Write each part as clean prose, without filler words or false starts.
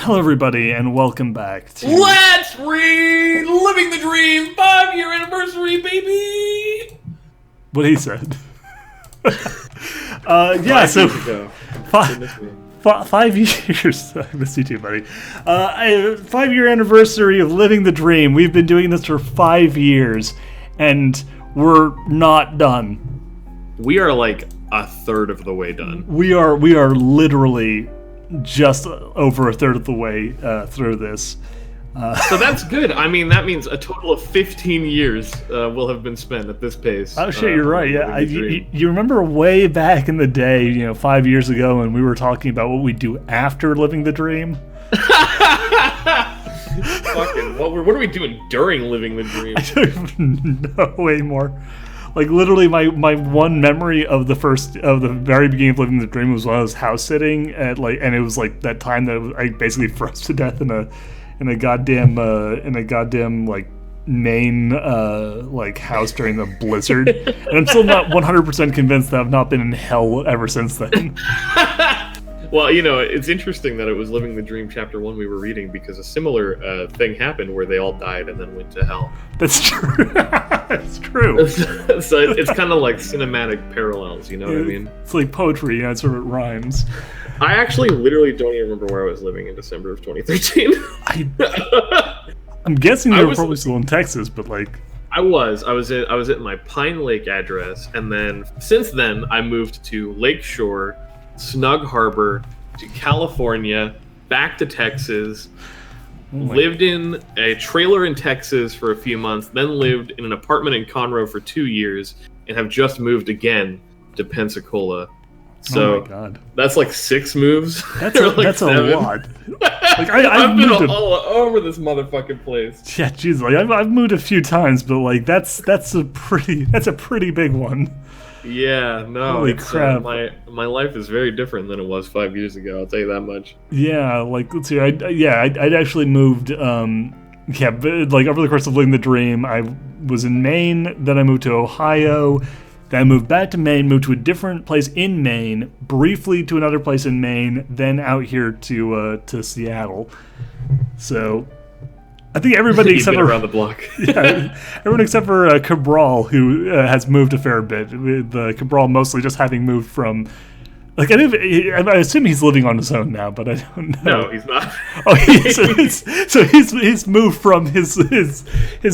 Hello, everybody, and welcome back to... Let's read Living the Dream 5-year anniversary, baby! What he said. Five years. I miss you too, buddy. 5-year anniversary of Living the Dream. We've been doing this for 5 years, and we're not done. We are like a third of the way done. We are literally just over a third of the way through this. So that's good. I mean, that means a total of 15 years will have been spent at this pace. Oh shit, you're right. Yeah, you remember way back in the day, 5 years ago, when we were talking about what we do after living the dream. Fucking, what are we doing during living the dream? I don't even know anymore. Like, literally, my one memory of the very beginning of living the dream was when I was house sitting and it was like that time that I basically froze to death in a goddamn like Maine like house during the blizzard, and I'm still not 100% convinced that I've not been in hell ever since then. Well, it's interesting that it was Living the Dream Chapter 1 we were reading, because a similar thing happened where they all died and then went to hell. That's true. That's true. So it's kind of like cinematic parallels, you know what I mean? It's like poetry, it sort of rhymes. I actually literally don't even remember where I was living in December of 2013. I'm guessing you were probably still in Texas, but like... I was at my Pine Lake address, and then since then I moved to Lakeshore, Snug Harbor, to California, back to Texas, lived in a trailer in Texas for a few months, then lived in an apartment in Conroe for 2 years, and have just moved again to Pensacola. So oh my God. That's like 6 moves. That's a lot. Like I've been all over this motherfucking place. Yeah, jeez, like I've moved a few times, but like that's a pretty big one. Yeah, no, holy crap. My life is very different than it was 5 years ago. I'll tell you that much. Yeah, like let's see, I'd actually moved. But like over the course of living the dream, I was in Maine, then I moved to Ohio. Then I moved back to Maine, moved to a different place in Maine, briefly to another place in Maine, then out here to Seattle. So I think everybody except for around the block. Yeah, everyone except for Cabral, who has moved a fair bit. The Cabral mostly just having moved from. Like I assume he's living on his own now, but I don't know. No, he's not. Oh, he's moved from his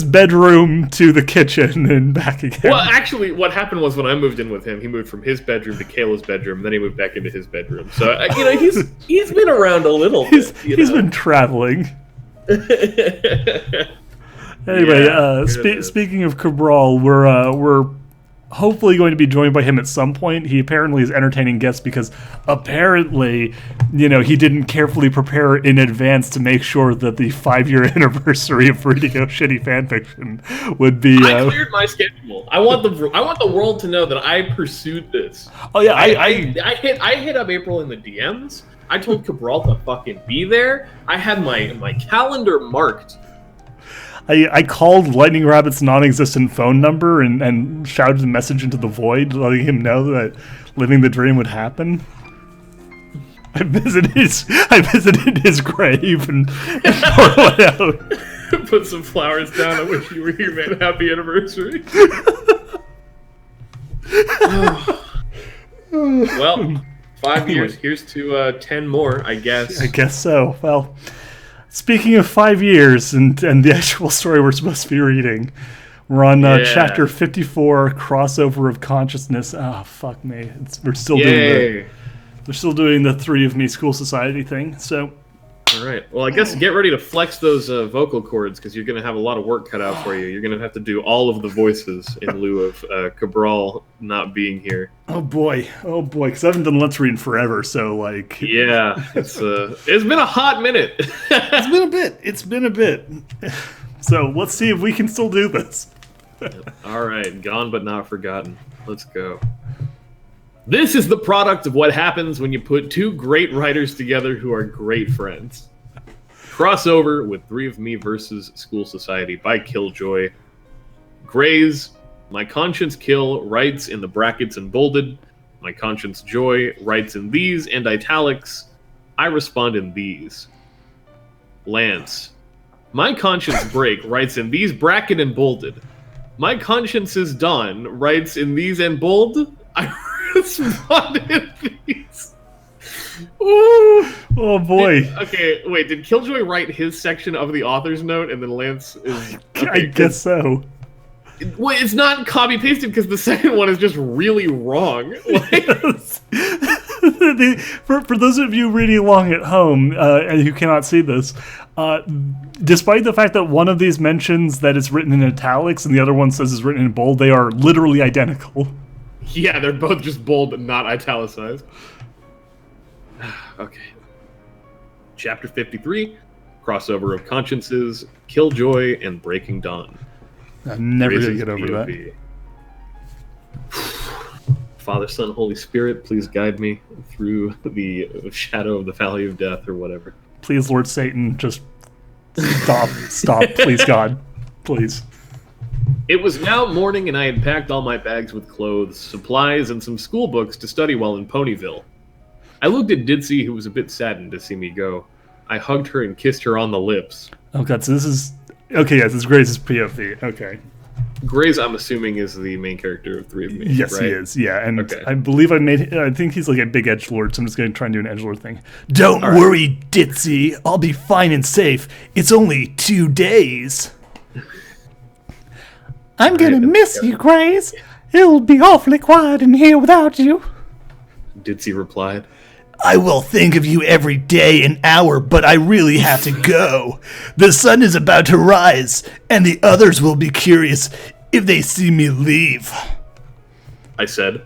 bedroom to the kitchen and back again. Well, actually, what happened was when I moved in with him, he moved from his bedroom to Kayla's bedroom, then he moved back into his bedroom. So he's been around a little bit. He's been traveling. Anyway, speaking of Cabral, we're hopefully going to be joined by him at some point. He apparently is entertaining guests because apparently, he didn't carefully prepare in advance to make sure that the 5-year anniversary of reading a shitty fanfiction would be. I cleared my schedule. I want the world to know that I pursued this. Oh yeah, I hit up April in the DMs. I told Cabral to fucking be there. I had my calendar marked. I called Lightning Rabbit's non-existent phone number and shouted a message into the void, letting him know that living the dream would happen. I visited his grave and poured one out. Put some flowers down. I wish you were here, man. Happy anniversary. Well, 5 years. Here's to 10 more, I guess. I guess so. Well, speaking of 5 years and the actual story we're supposed to be reading, we're on chapter 54, Crossover of Consciousness. Oh, fuck me. We're still doing the 3 of me school society thing. So, all right. Well, I guess get ready to flex those vocal cords, because you're going to have a lot of work cut out for you. You're going to have to do all of the voices in lieu of Cabral not being here. Oh boy, because I haven't done Let's Read in forever, so like... Yeah, it's been a hot minute. It's been a bit. So let's see if we can still do this. All right, gone but not forgotten. Let's go. This is the product of what happens when you put 2 great writers together who are great friends. Crossover with 3 of Me versus School Society by Killjoy. Grays, My Conscience Kill writes in the brackets and bolded. My Conscience Joy writes in these and italics. I respond in these. Lance. My conscience break writes in these bracket and bolded. My conscience is done writes in these and bold. I responded these. Ooh. Oh boy. Okay, wait, did Killjoy write his section of the author's note and then Lance is... Okay, I guess so. Well, it's not copy-pasted because the second one is just really wrong. Like... For those of you reading along at home and who cannot see this, despite the fact that one of these mentions that it's written in italics and the other one says it's written in bold, they are literally identical. Yeah, they're both just bold but not italicized. Okay. Chapter 53, Crossover of Consciences, Killjoy, and Breaking Dawn. I'm never going to get over that. Father, Son, Holy Spirit, please guide me through the shadow of the valley of death or whatever. Please, Lord Satan, just stop, please, God. Please. It was now morning and I had packed all my bags with clothes, supplies, and some school books to study while in Ponyville. I looked at Ditzy, who was a bit saddened to see me go. I hugged her and kissed her on the lips. Oh god, so this is... Okay, yes, this is Grace's POV, okay. Grace, I'm assuming, is the main character of Three of Me, yes, right? he is, yeah, and okay. I believe I think he's like a big edgelord, so I'm just going to try and do an edgelord thing. Don't worry, Ditzy, I'll be fine and safe. It's only 2 days. I'm gonna miss you, Grace. It'll be awfully quiet in here without you. Ditzy replied. I will think of you every day and hour, but I really have to go. The sun is about to rise, and the others will be curious if they see me leave. I said.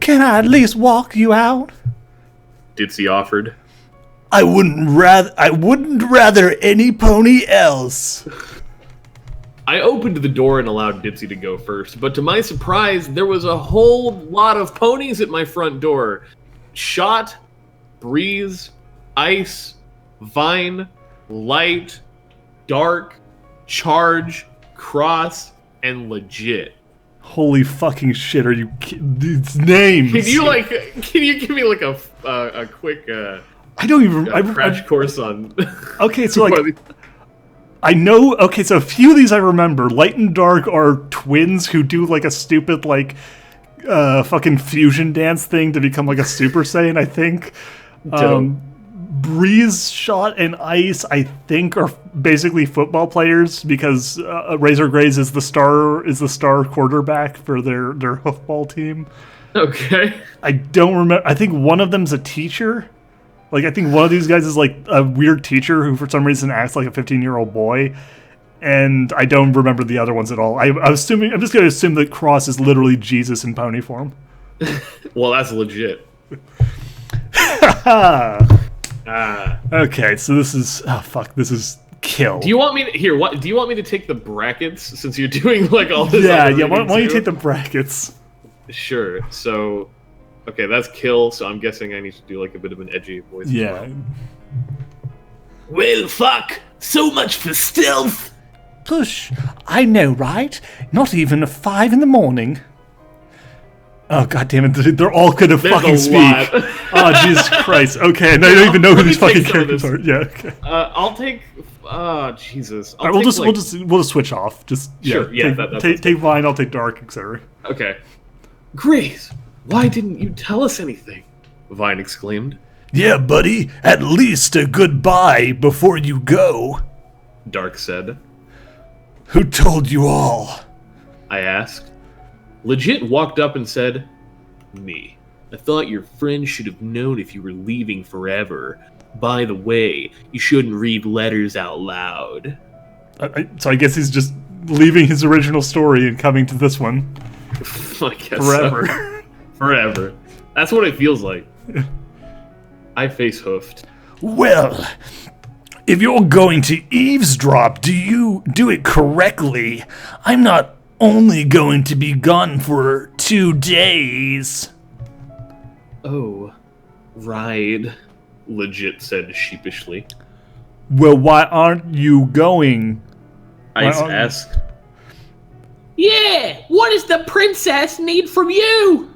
Can I at least walk you out? Ditzy offered. I wouldn't rather any pony else. I opened the door and allowed Ditzy to go first, but to my surprise, there was a whole lot of ponies at my front door. Shot, Breeze, Ice, Vine, Light, Dark, Charge, Cross, and Legit. Holy fucking shit, are you these names? Can you give me like a quick I don't even crash course on Okay, so like I know, okay, so a few of these I remember. Light and Dark are twins who do like a stupid like fucking fusion dance thing to become like a Super Saiyan, I think. Breeze, Shot, and Ice, I think, are basically football players because Razor Graze is the star quarterback for their hoofball team. Okay. I don't remember. I think one of them's a teacher. Like, I think one of these guys is like a weird teacher who for some reason acts like a 15-year-old boy. And I don't remember the other ones at all. I'm just going to assume that Cross is literally Jesus in pony form. Well, that's legit. Okay, so this is... Oh, fuck. This is Kill. Do you want me to... Here, what? Do you want me to take the brackets since you're doing, like, all this? Yeah, why don't you take the brackets? Sure. So... Okay, that's Kill, so I'm guessing I need to do, like, a bit of an edgy voice. Yeah. Well, fuck. So much for stealth. Push. I know, right? Not even 5 in the morning. Oh, god damn it. They're all gonna fucking speak. Oh, Jesus Christ. Okay, and I don't even know who these fucking characters are. Yeah, okay. I'll take... Jesus. Alright, we'll just switch off. Just, yeah. Sure, yeah. Take Vine, I'll take Dark, etc. Okay. Grace, why didn't you tell us anything? Vine exclaimed. Yeah, buddy. At least a goodbye before you go. Dark said. Who told you all? I asked. Legit walked up and said, Me. I thought your friend should have known if you were leaving forever. By the way, you shouldn't read letters out loud. So I guess he's just leaving his original story and coming to this one. I guess forever. So. Forever. That's what it feels like. I face hoofed. Well, if you're going to eavesdrop, do it correctly. I'm not only going to be gone for 2 days. Oh, right, Legit said sheepishly. Well, why aren't you going? Ice asked. Yeah, what does the princess need from you?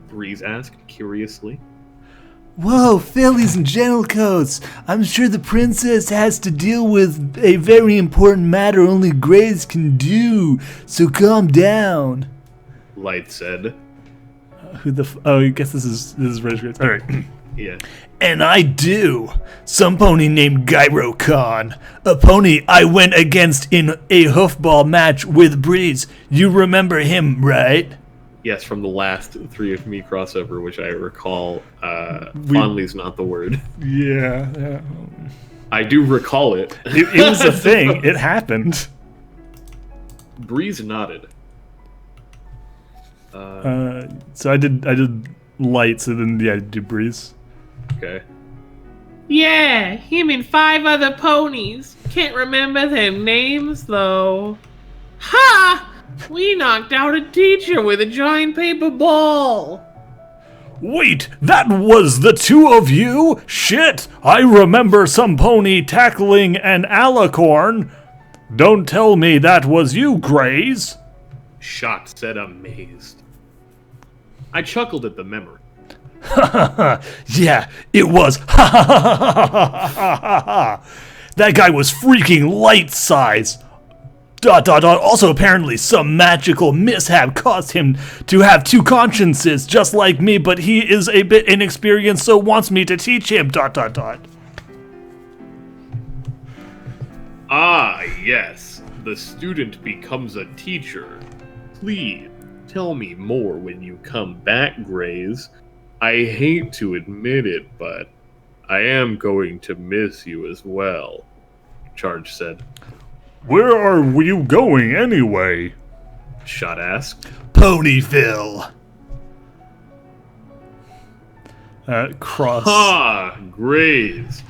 Breeze asked curiously. Whoa, fillies and gentlecoats! I'm sure the princess has to deal with a very important matter only Grays can do, so calm down. Light said. I guess this is Rage Grays. Alright. Yeah. And I do. Some pony named Gyro Khan. A pony I went against in a hoofball match with Breeze. You remember him, right? Yes, from the last 3 of Me crossover, which I recall, fondly's not the word. Yeah. I do recall it. It was a thing. It happened. Breeze nodded. So I did light, so then I did breeze. Okay. Yeah, him and 5 other ponies. Can't remember their names, though. Ha! We knocked out a teacher with a giant paper ball. Wait, that was the 2 of you? Shit, I remember some pony tackling an alicorn. Don't tell me that was you, Grays. Shot said, amazed. I chuckled at the memory. Yeah, it was. That guy was freaking light size. ... Also, apparently, some magical mishap caused him to have 2 consciences, just like me, but he is a bit inexperienced, so wants me to teach him ... Ah, yes. The student becomes a teacher. Please, tell me more when you come back, Grays. I hate to admit it, but I am going to miss you as well, Charge said. Where are you going, anyway? Shot asked. Ponyville. Cross. Ha! Grays.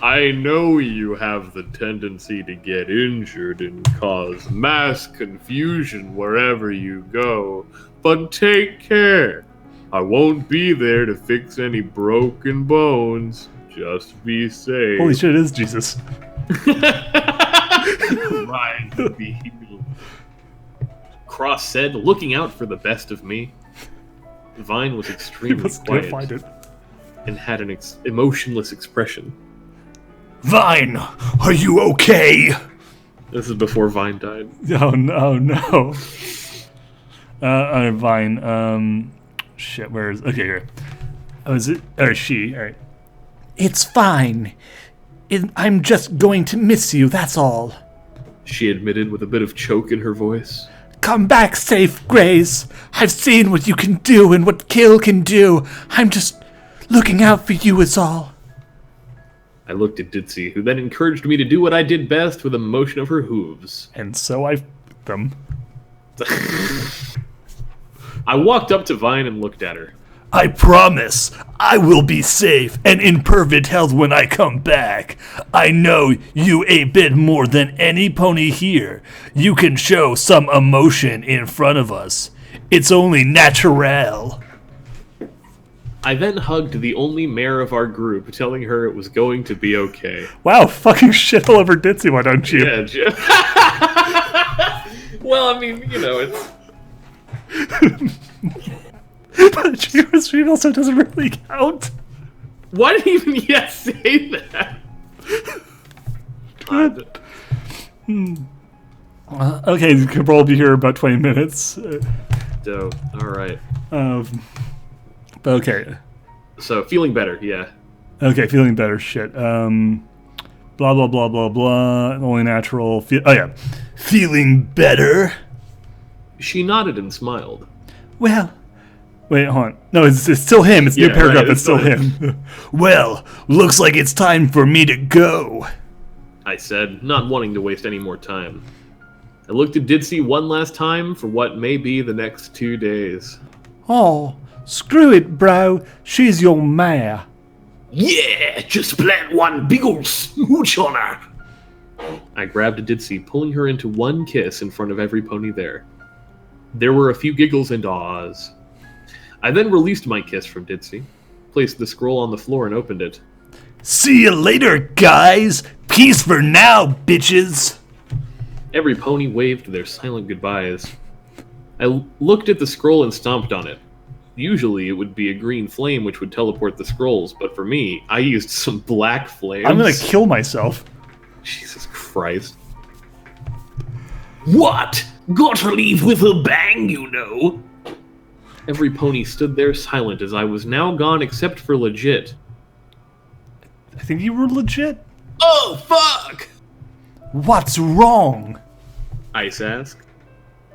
I know you have the tendency to get injured and cause mass confusion wherever you go, but take care. I won't be there to fix any broken bones. Just be safe. Holy shit, it is Jesus. Rise and be healed. Cross said, looking out for the best of me. Vine was He extremely was gonna quiet find it. and had an emotionless expression. Vine, are you okay? This is before Vine died. Oh no. Vine. Shit. Where is? Okay, here. Oh, is it? Or she? All right. It's fine. I'm just going to miss you, that's all. She admitted with a bit of choke in her voice. Come back safe, Grays. I've seen what you can do and what Kill can do. I'm just looking out for you is all. I looked at Ditzy, who then encouraged me to do what I did best with a motion of her hooves. And so I them. I walked up to Vine and looked at her. I promise I will be safe and in perfect health when I come back. I know you a bit more than any pony here. You can show some emotion in front of us. It's only natural. I then hugged the only mare of our group, telling her it was going to be okay. Wow, fucking shit all over Ditzy, why don't you? Yeah, well, I mean, you know, it's... But she also doesn't really count. Why did he even yet say that? Okay, you could probably be here about 20 minutes. Dope. Alright. But okay. So, feeling better, yeah. Okay, feeling better. Shit. Blah blah blah blah blah. Only natural. Oh yeah. Feeling better? She nodded and smiled. Well, Wait, hold on. No, it's still him. It's new Yeah, paragraph. right, it's still it's him. well, looks like it's time for me to go. I said, not wanting to waste any more time. I looked at Ditzy one last time for what may be the next 2 days. Oh, screw it, bro. She's your mare. Yeah, just plant one big ol' smooch on her. I grabbed Ditzy, pulling her into one kiss in front of every pony there. There were a few giggles and ahs. I then released my kiss from Ditzy, placed the scroll on the floor and opened it. See you later, guys. Peace for now, bitches. Every pony waved their silent goodbyes. I looked at the scroll and stomped on it. Usually it would be a green flame which would teleport the scrolls, but for me, I used some black flames. I'm gonna kill myself. Jesus Christ. What? Gotta leave with a bang, you know. Every pony stood there silent as I was now gone except for Legit. I think you were legit. Oh, fuck! What's wrong? Ice asked.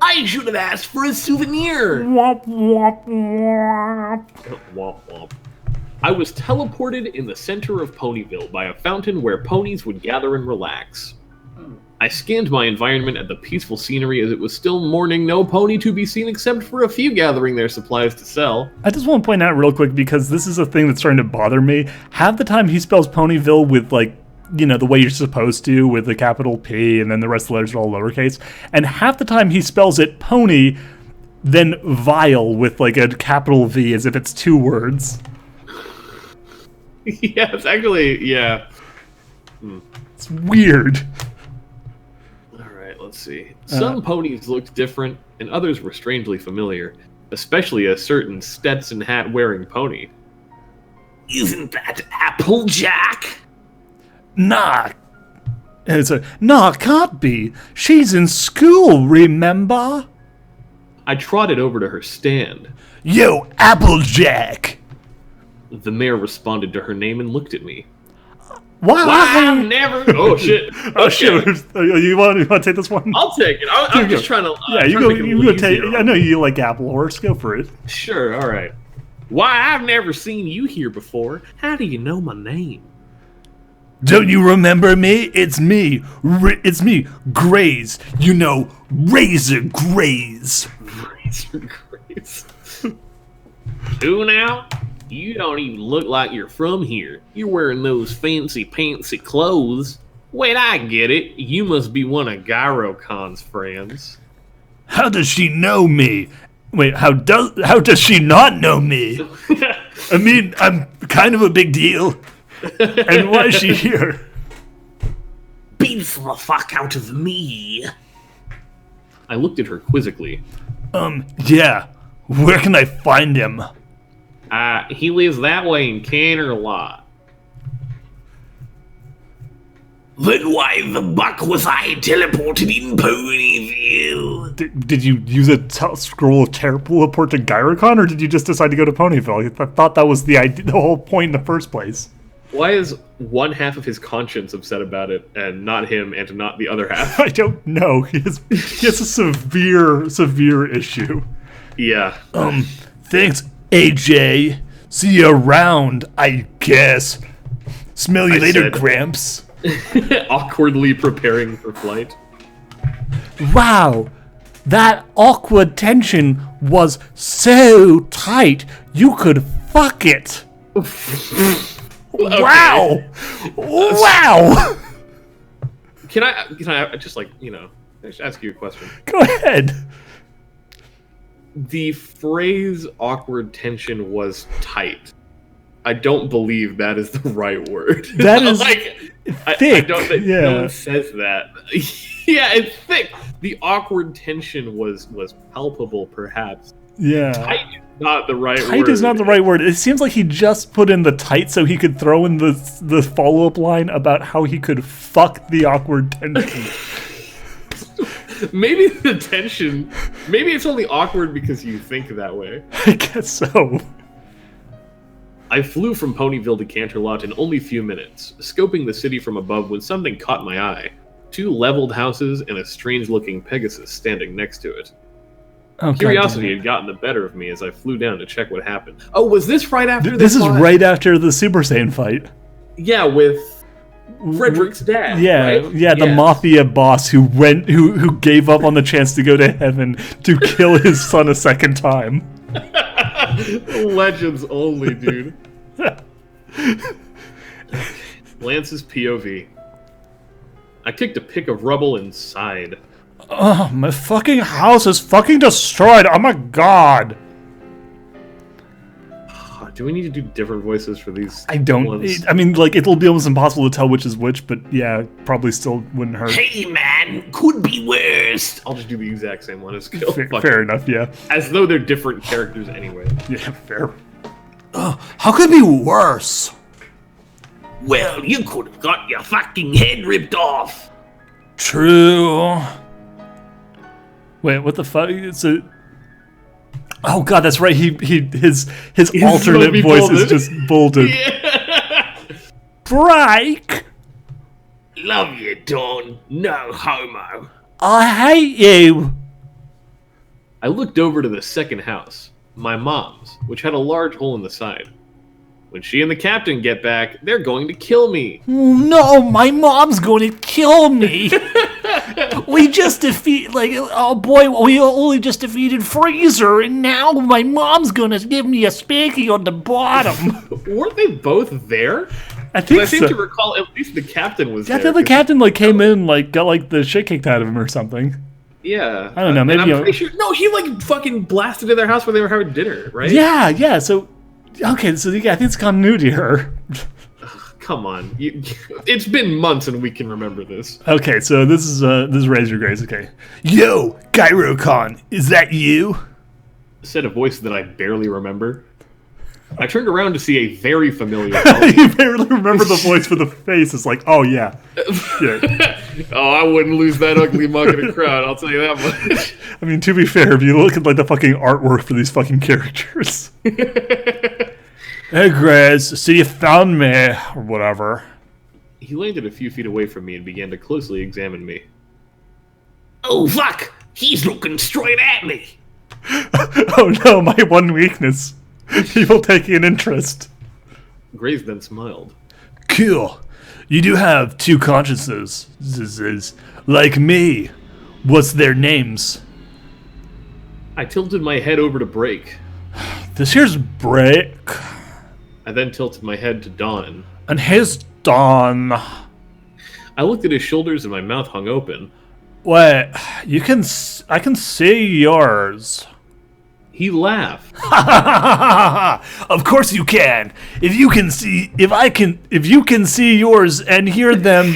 I should have asked for a souvenir. Womp womp womp. Womp womp. I was teleported in the center of Ponyville by a fountain where ponies would gather and relax. I scanned my environment at the peaceful scenery as it was still morning, no pony to be seen except for a few gathering their supplies to sell. I just want to point out real quick, because this is a thing that's starting to bother me. Half the time he spells Ponyville with, like, you know, the way you're supposed to, with the capital P, and then the rest of the letters are all lowercase. And half the time he spells it pony, then vile with, like, a capital V, as if it's 2 words. Yeah, it's actually, yeah. It's weird. Alright, let's see. Some ponies looked different, and others were strangely familiar. Especially a certain Stetson hat-wearing pony. Isn't that Applejack? Nah. And it's nah, can't be. She's in school, remember? I trotted over to her stand. Yo, Applejack! The mayor responded to her name and looked at me. Why? Never. Oh shit. Oh shit! You want to take this one? I'll take it. I'm just trying to. Yeah, you go. You go take. I know you like Apple Horse. Go for it. Sure. All right. Why, I've never seen you here before. How do you know my name? Don't you remember me? It's me. It's me, Graze. You know, Razor Graze. Razor Grace. Who now? You don't even look like you're from here. You're wearing those fancy clothes. Wait, I get it. You must be one of Gyrocon's friends. How does she know me? Wait, how does she not know me? I mean, I'm kind of a big deal. And why is she here? Beats the fuck out of me. I looked at her quizzically. Yeah. Where can I find him? He lives that way in Canterlot. Then why the buck was I teleported in Ponyville? Did you use a scroll of teleport to Gyrocon, or did you just decide to go to Ponyville? I thought that was the idea, the whole point in the first place. Why is one half of his conscience upset about it, and not him, and not the other half? I don't know. He has a severe issue. Yeah. Thanks, AJ. See you around, I guess. Smell you later, said- Gramps. Awkwardly preparing for flight. Wow, that awkward tension was so tight you could fuck it. Wow! Wow! Can I just just ask you a question? Go ahead. The phrase "awkward tension" was tight. I don't believe that is the right word. That is thick. I don't think yeah. no one says that. Yeah, it's thick. The awkward tension was palpable, perhaps. Yeah. Tight is not the right word. Tight is not the right word. It seems like he just put in the tight so he could throw in the follow-up line about how he could fuck the awkward tension. Maybe the tension. Maybe it's only awkward because you think that way. I guess so. I flew from Ponyville to Canterlot in only a few minutes, scoping the city from above when something caught my eye. 2 leveled houses and a strange-looking Pegasus standing next to it. Oh, Curiosity had gotten the better of me as I flew down to check what happened. Oh, was this right after This is fought? right after the Super Saiyan fight. Yeah, with Frederick's dad. Yeah, right? yeah, the Yes. mafia boss who gave up on the chance to go to heaven to kill his son a second time. Legends only, dude. Lance's POV. I kicked a pick of rubble and sighed. Oh, my fucking house is fucking destroyed. Oh my god. Do we need to do different voices for these? I don't. ones? I mean, like, it'll be almost impossible to tell which is which, but yeah, probably still wouldn't hurt. Hey man, could be worse. I'll just do the exact same one as Kill. Fuck Fair it. enough, yeah. As though they're different characters anyway. Yeah, fair. How could it be worse? Well, you could have got your fucking head ripped off. True. Wait, what the fuck? Oh god, that's right. His supposed alternate to be voice bolded. is just bolded. Break. Love you, Dawn. No homo. I hate you. I looked over to the second house, my mom's, which had a large hole in the side. When she and the captain get back, they're going to kill me. Oh, no, my mom's going to kill me. We just we only just defeated Freezer, and now my mom's gonna give me a spanking on the bottom. Weren't they both there? I think I seem so. to recall at least the captain was I there. think the captain like came in, like got like the shit kicked out of him or something. Yeah. I don't know, And maybe I'm pretty sure. No, he like fucking blasted in their house where they were having dinner, right? Yeah. So, okay, so yeah, I think it's continuity here. Come on, it's been months and we can remember this. Okay, so this is Razor Grace. Okay, Yo, Gyrocon, is that you? Said a voice that I barely remember. I turned around to see a very familiar. you barely remember the voice, but the face is like, oh yeah. Yeah. Oh, I wouldn't lose that ugly mug in a crowd. I'll tell you that much. I mean, to be fair, if you look at like the fucking artwork for these fucking characters. Hey, Grace, so you found me, or whatever. He landed a few feet away from me and began to closely examine me. Oh fuck! He's looking straight at me. Oh no, my one weakness. People taking an interest. Grace then smiled. Cool. You do have two consciences, like me. What's their names? I tilted my head over to Break. This here's Break, I then tilted my head to Dawn. and here's Dawn. I looked at his shoulders and my mouth hung open. Wait, I can see yours. He laughed. Of course you can. If you can see yours and hear them,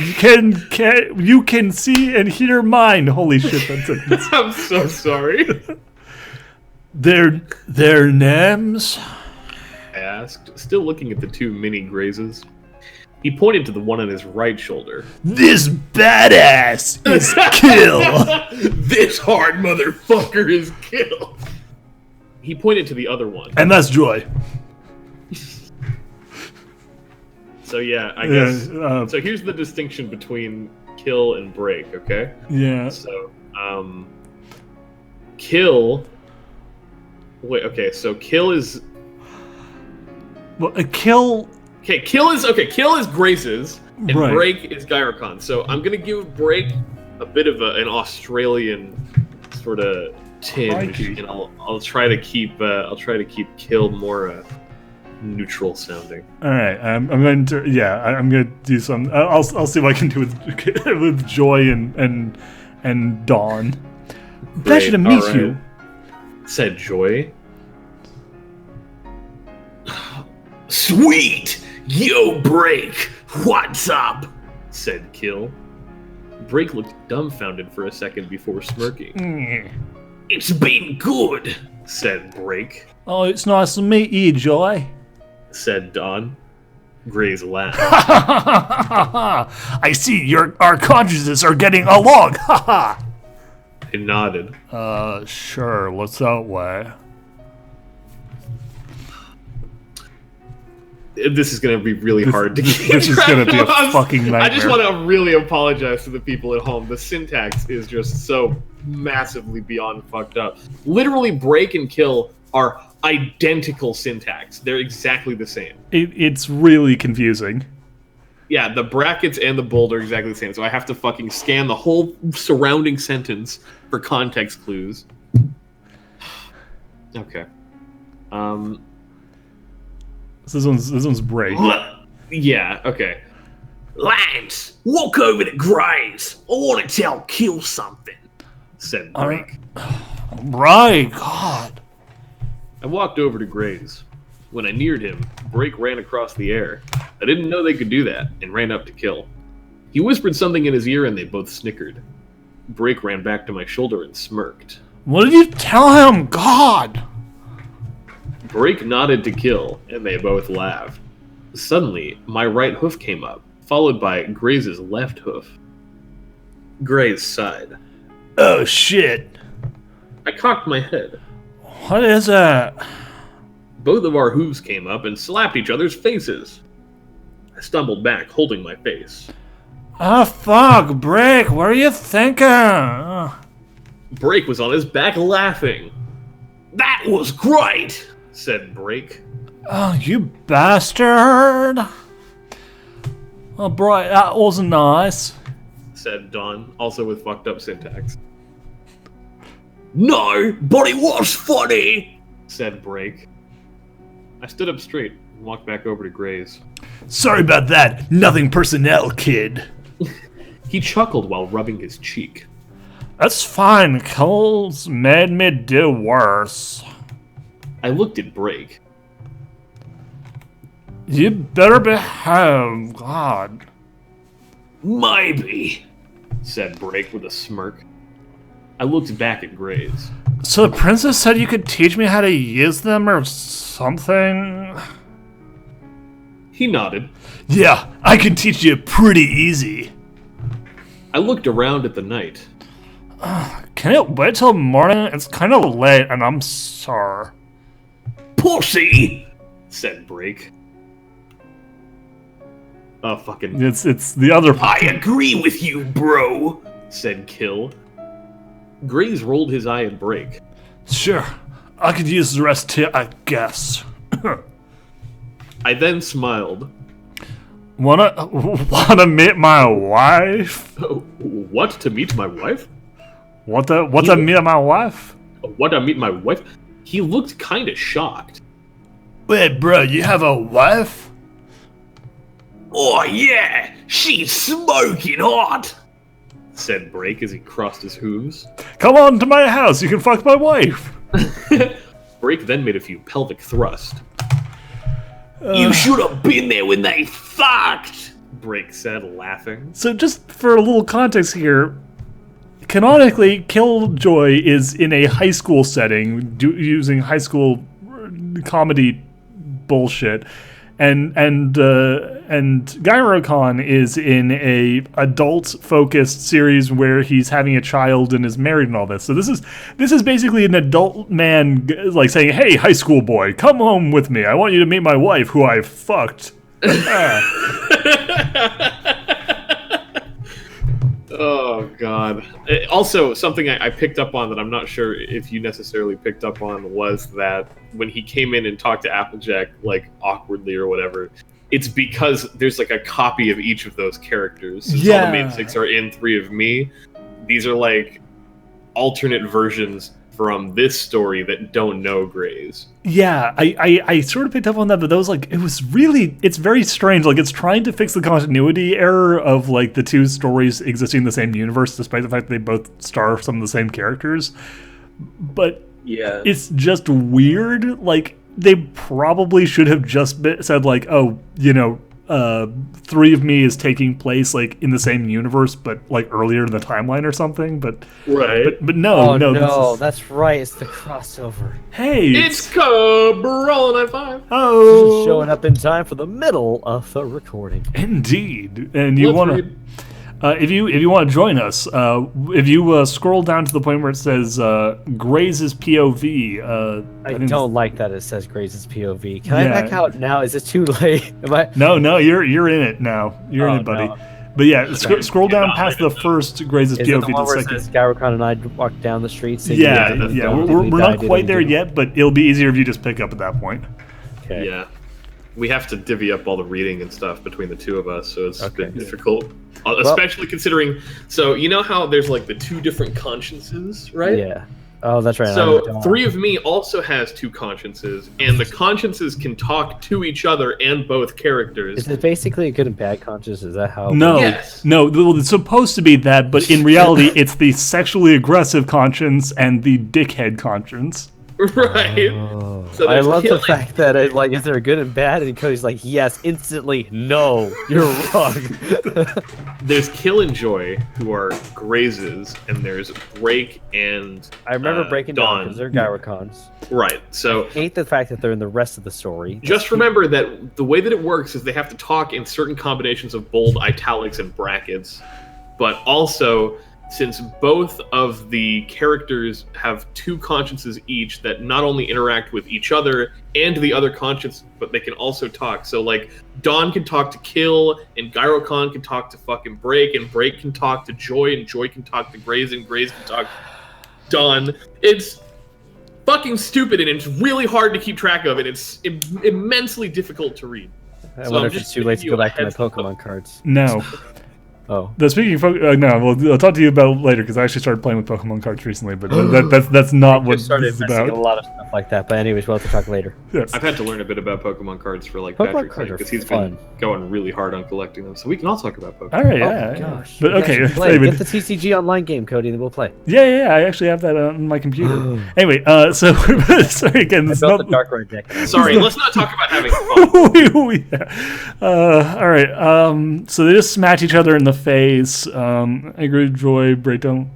you can see and hear mine. Holy shit, that's it. I'm so sorry. Their names? I asked, still looking at the two mini grazes. He pointed to the one on his right shoulder. This badass is Kill. This hard motherfucker is Kill. He pointed to the other one. And that's Joy. So yeah, I guess. Yeah, So here's the distinction between Kill and Break, okay? yeah. So, Kill. Wait, okay, so Kill is. Well, a kill. Okay, Kill is Grace's, and Right. Break is Gyrocon. So I'm gonna give Break a bit of an Australian sort of tinge, Crikey. and I'll try to keep Kill more neutral sounding. All right, I'm going to. Yeah, I'm going to do some. I'll see what I can do with with Joy and Dawn. Pleasure to Great, meet all you. right. Said Joy. Sweet! Yo, Break! What's up? Said Kill. Break looked dumbfounded for a second before smirking. It's been good. Said Break. Oh, it's nice to meet you, Joy. Said Dawn. Gray's laughed. I see our consciences are getting along. I nodded. Sure, let's that way. This is going to be really hard to keep This is track going to be a of. fucking nightmare. I just want to really apologize to the people at home. The syntax is just so massively beyond fucked up. Literally, Break and Kill are identical syntax. They're exactly the same. It's really confusing. Yeah, the brackets and the bold are exactly the same. So I have to fucking scan the whole surrounding sentence for context clues. Okay. This one's Break. Yeah, okay. Lance, walk over to Gray's. I want to tell Kill something. Said Break. Right, God. I walked over to Gray's. When I neared him, Break ran across the air. I didn't know they could do that, and ran up to kill. He whispered something in his ear, and they both snickered. Break ran back to my shoulder and smirked. What did you tell him? God! Break nodded to kill, and they both laughed. Suddenly, my right hoof came up, followed by Gray's left hoof. Grays sighed. Oh, shit. I cocked my head. What is it? Both of our hooves came up and slapped each other's faces. I stumbled back, holding my face. Oh, fuck, Break, what are you thinking? Break was on his back laughing. That was great, said Break. Oh, you bastard. Oh, boy, that was nice, said Don, also with fucked up syntax. No, but it was funny, said Break. I stood up straight and walked back over to Gray's. Sorry about that. Nothing personnel, kid. He chuckled while rubbing his cheek. That's fine. Cole's made me do worse. I looked at Break. You better behave, God. Maybe, said Break with a smirk. I looked back at Gray's. So the princess said you could teach me how to use them or something? He nodded. Yeah, I can teach you pretty easy. I looked around at the night. Can it wait till morning? It's kind of late and I'm sore. Pussy, said Break. Oh, fucking... It's the other... I agree with you, bro, said Kill. Grays rolled his eye at Break. Sure, I could use the rest too, I guess. I then smiled. Wanna meet my wife? What, to meet my wife? What to meet my wife? What, to meet my wife? He looked kinda shocked. Wait, bro, you have a wife? Oh yeah, she's smoking hot, said Break as he crossed his hooves. Come on to my house, you can fuck my wife. Break then made a few pelvic thrusts. You should have been there when they fucked, Break said, laughing. So just for a little context here, canonically, Killjoy is in a high school setting, using high school comedy bullshit, and Gyro-Con is in a adult-focused series where he's having a child and is married and all this. So this is basically an adult man like saying, "Hey, high school boy, come home with me. I want you to meet my wife, who I fucked." Oh, God. Also, something I picked up on that I'm not sure if you necessarily picked up on was that when he came in and talked to Applejack, like, awkwardly or whatever, it's because there's, like, a copy of each of those characters. Since all the main six are in 3 of me, these are, like, alternate versions from this story that don't know Grays. Yeah, I sort of picked up on that, but that was like, it's very strange. Like, it's trying to fix the continuity error of, like, the 2 stories existing in the same universe, despite the fact that they both star some of the same characters. But yeah, it's just weird. Like, they probably should have just said, like, oh, 3 of me is taking place, like, in the same universe, but, like, earlier in the timeline or something. But right. But no, Oh, no, that's right. It's the crossover. Hey, It's Cabral at 5. oh, Showing up in time for the middle of the recording. indeed. And you Let's want read. to, if you want to join us, if you scroll down to the point where it says Gray's POV, I think don't like that it says Grace's POV. Can I Yeah. back out now? Is it too late? Am I? No, you're in it now. You're in Oh, it, buddy. no. But yeah, scroll down past the first Gray's Is it POV the to one the where it second. says Gyro-Con and I walk down the street? Saying, Yeah, that's yeah, done. we're not quite there yet, but it'll be easier if you just pick up at that point. Okay. Yeah. We have to divvy up all the reading and stuff between the 2 of us, so it's Okay. been difficult. Especially considering, so you know how there's like the 2 different consciences, right? Yeah. Oh, that's right. I So don't- 3 of me also has 2 consciences, and the consciences can talk to each other and both characters. Is it basically a good and bad conscience? Is that how? No, Yes. no, well, it's supposed to be that, but in reality, it's the sexually aggressive conscience and the dickhead conscience. Right. So I there's love the killing. fact that is there good and bad? And Cody's like, yes, instantly. No, you're wrong. There's Killjoy, who are grazes, and there's Break and I remember breaking down because Dawn. they're Gyrocons. Right. So Hate the fact that they're in the rest of the story. just remember that the way that it works is they have to talk in certain combinations of bold, italics, and brackets. But also, since both of the characters have two consciences each that not only interact with each other and the other conscience, but they can also talk. So, like, Dawn can talk to Kill, and Gyrocon can talk to fucking Break, and Break can talk to Joy, and Joy can talk to Graze, and Graze can talk to Dawn. It's fucking stupid, and it's really hard to keep track of, and it's immensely difficult to read. I So wonder I'm if just it's too late to giving go you a back to my heads up. Pokemon cards. No. Oh. Speaking of no, well, I'll talk to you about it later because I actually started playing with Pokemon cards recently, but that's not what I started this is messing about. a lot of stuff like that. But anyways, we'll have to talk later. Yes. I've had to learn a bit about Pokemon cards for like Pokemon Patrick's cards sake are because he's fun. been going really hard on collecting them. So we can all talk about Pokemon. All right, Oh yeah, my yeah. gosh. But You guys okay, should play. anyway, Get the TCG online game, Cody, and then we'll play. yeah, I actually have that on my computer. Anyway, so sorry again. I This is built not. the Dark Red deck. Sorry, let's not talk about having fun. All right. So they just smash each other in the face. Angry Joy breakdown.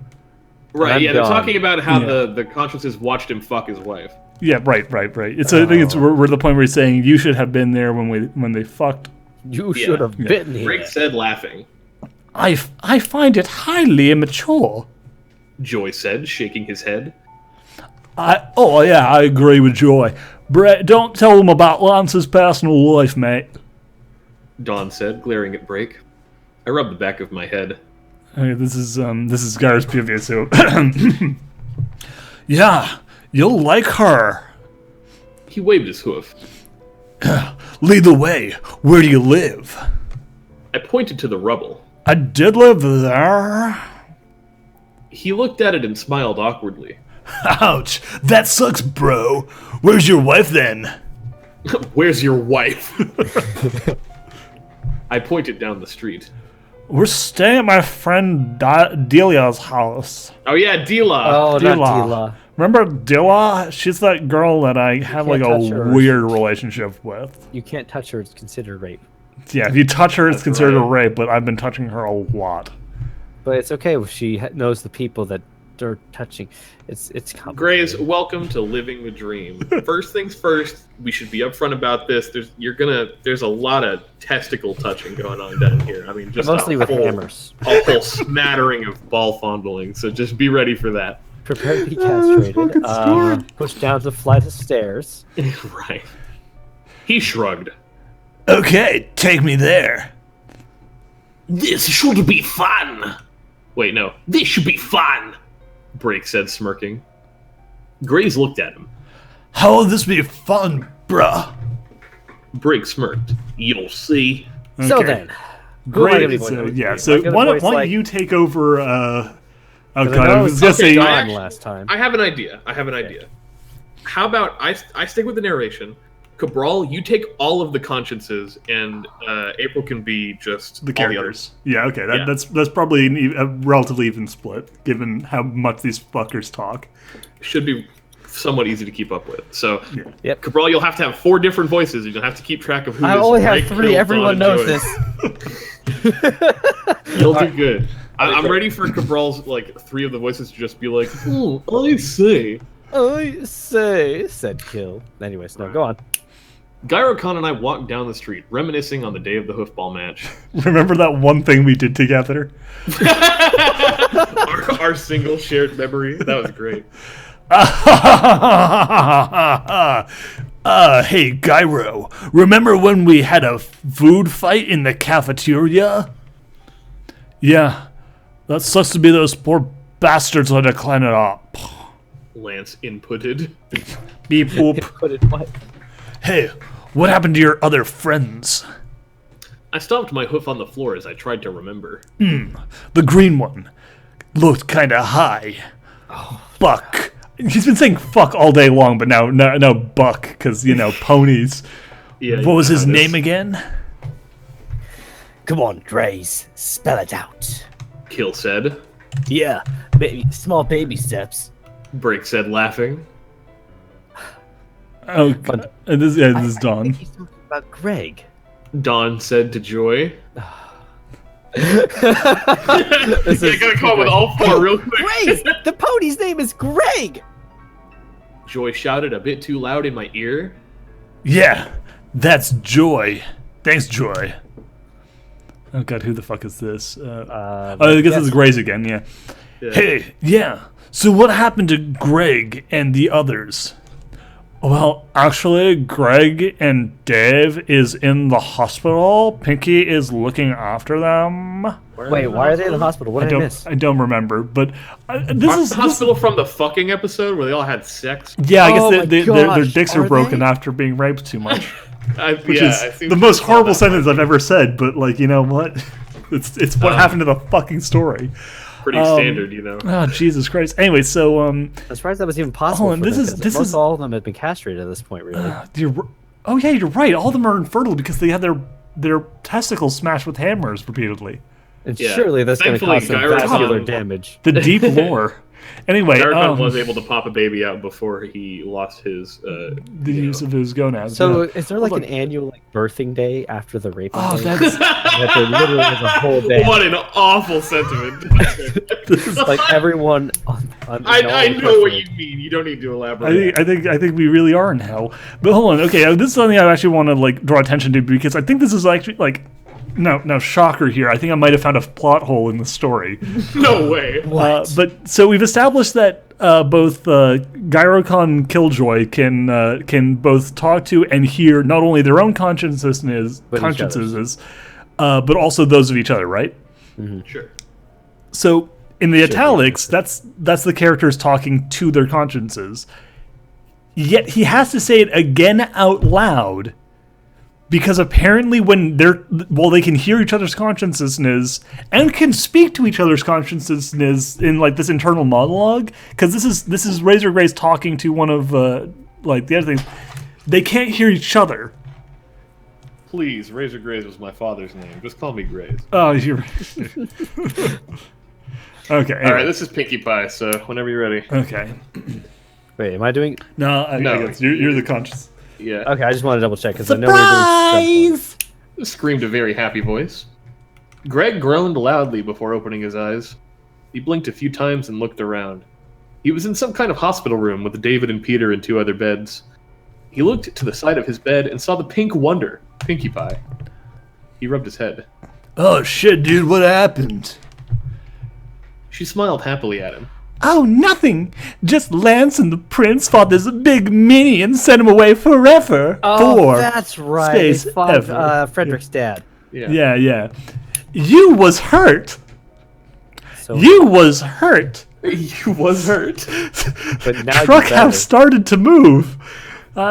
Right, I'm yeah, they're gone. talking about how Yeah. the consciences watched him fuck his wife. Yeah, right. It's I think it's we're at the point where he's saying you should have been there when they fucked. You should have been here. Break said, laughing. I find it highly immature. Joy said, shaking his head. I agree with Joy. Brett, don't tell him about Lance's personal life, mate. Dawn said, glaring at Break. I rubbed the back of my head. Okay, this is Gar's POV. So Yeah, you'll like her. He waved his hoof. Lead the way. Where do you live? I pointed to the rubble. I did live there. He looked at it and smiled awkwardly. Ouch, that sucks, bro. Where's your wife then? Where's your wife? I pointed down the street. We're staying at my friend Delia's house. Oh yeah, Dila. Oh, Dila. not Dila. Remember Dilla? She's that girl that I have like can't a touch her. weird relationship with. You can't touch her. It's considered rape. Yeah, if you touch her, it's That's considered a right. rape. But I've been touching her a lot. But it's okay if she knows the people that they're touching. It's complicated. Grace, welcome to living the dream. First things first, we should be upfront about this. There's a lot of testicle touching going on down here. I mean, just Mostly a with whole, hammers. a whole smattering of ball fondling. So just be ready for that. Prepare to be castrated. Push down the flight of stairs. Right. He shrugged. Okay, take me there. This should be fun. Wait, no. This should be fun. Break said, smirking. Graves looked at him. How will this be fun, bruh? Break smirked. You'll see. So Okay. then, who am I gonna be Great. voicing? So yeah. Am I So gonna why voice, don't like- you take over? Oh I god, know I it was was gonna okay, say. Dawn last time. I have an idea. How about I stick with the narration? Cabral, you take all of the consciences, and April can be just The all the characters. Yeah, okay. Yeah. That's probably a relatively even split, given how much these fuckers talk. others. Should be somewhat easy to keep up with. So, Yep. Cabral, you'll have to have 4 different voices. You'll have to keep track of who I is only have Break, 3. Kill, Everyone Dawn, knows and Joy. this. You'll do good. I'm Okay. ready for Cabral's 3 of the voices to just be like, I say. I say, said Kill. Anyways, no, go on. Gyrocon and I walked down the street, reminiscing on the day of the hoofball match. Remember that one thing we did together? our single shared memory. That was great. Hey, Gyro. Remember when we had a food fight in the cafeteria? Yeah, that sucks to be those poor bastards had to clean it up. Lance inputted. Beep boop. Put it what? Hey, what happened to your other friends? I stomped my hoof on the floor as I tried to remember. The green one looked kinda high. Buck. He's been saying fuck all day long, but now Buck, because ponies. Yeah. What was you know his how it name is. again? Come on, Draze. Spell it out. Kill said. Yeah, small baby steps. Break said, laughing. Oh, Fun. this is I Dawn. think he's talking about Greg. Dawn said to Joy. This Yeah, gotta come up with all four real quick. Greg! The pony's name is Greg! Joy shouted a bit too loud in my ear. Yeah, that's Joy. Thanks, Joy. Oh god, who the fuck is this? I I guess guess- it's Grace again. Yeah. Hey, yeah. So what happened to Greg and the others? Well, actually, Greg and Dave is in the hospital. Pinky is looking after them. Wait, why are they in the hospital? What did I miss? I don't remember, but this is Hospital from the fucking episode where they all had sex. yeah. I guess Oh my their gosh, dicks are are broken they? after being raped too much, which I is seem the to most recall horrible that. sentence I've ever said. But like, you know what? It's what happened to the fucking story. Pretty standard, you know. Oh Jesus Christ! Anyway, so I'm surprised that was even possible. Hold on, for this them, is- 'cause this most is- all of them have been castrated at this point, really. oh yeah, you're right. All of them are infertile because they had their testicles smashed with hammers repeatedly. And Yeah. surely that's going to Thankfully, cause some Gyro vascular Con- damage. The deep lore. Anyway, Darkon was able to pop a baby out before he lost his. the use of his gonads. So yeah. is there like an annual birthing day after the raping Oh, day? that's That there literally is a whole day. What an awful sentiment. Like everyone on I know what you mean. You don't need to elaborate. I think we really are in hell. But hold on, okay, this is something I actually want to like draw attention to because I think this is actually like no shocker here. I think I might have found a plot hole in the story. No way. But so we've established that both Gyrocon and Killjoy can both talk to and hear not only their own consciences, But each but also those of each other, right? Sure. So in the italics, that's the characters talking to their consciences. Yet he has to say it again out loud because apparently while they can hear each other's consciousness and can speak to each other's consciousness in like this internal monologue, because this is Razor Grace talking to one of like the other things, they can't hear each other. Please, Razor Graze was my father's name. Just call me Graze. Oh, you're okay. All right, this is Pinkie Pie. So whenever you're ready. Okay. Wait, am I doing? No, I No. guess you're the conscious. Yeah. Okay, I just want to double check because I know we're doing stuff. Screamed a very happy voice. Greg groaned loudly before opening his eyes. He blinked a few times and looked around. He was in some kind of hospital room with David and Peter in two other beds. He looked to the side of his bed and saw the pink wonder, Pinkie Pie. He rubbed his head. Oh shit, dude, what happened? She smiled happily at him. Oh, nothing. Just Lance and the Prince fought this big mini and sent him away forever. Oh, that's right. They space fought ever. Frederick's dad. Yeah. Yeah. You was hurt. So, You was hurt. You was hurt. but now Truck you better. have started to move.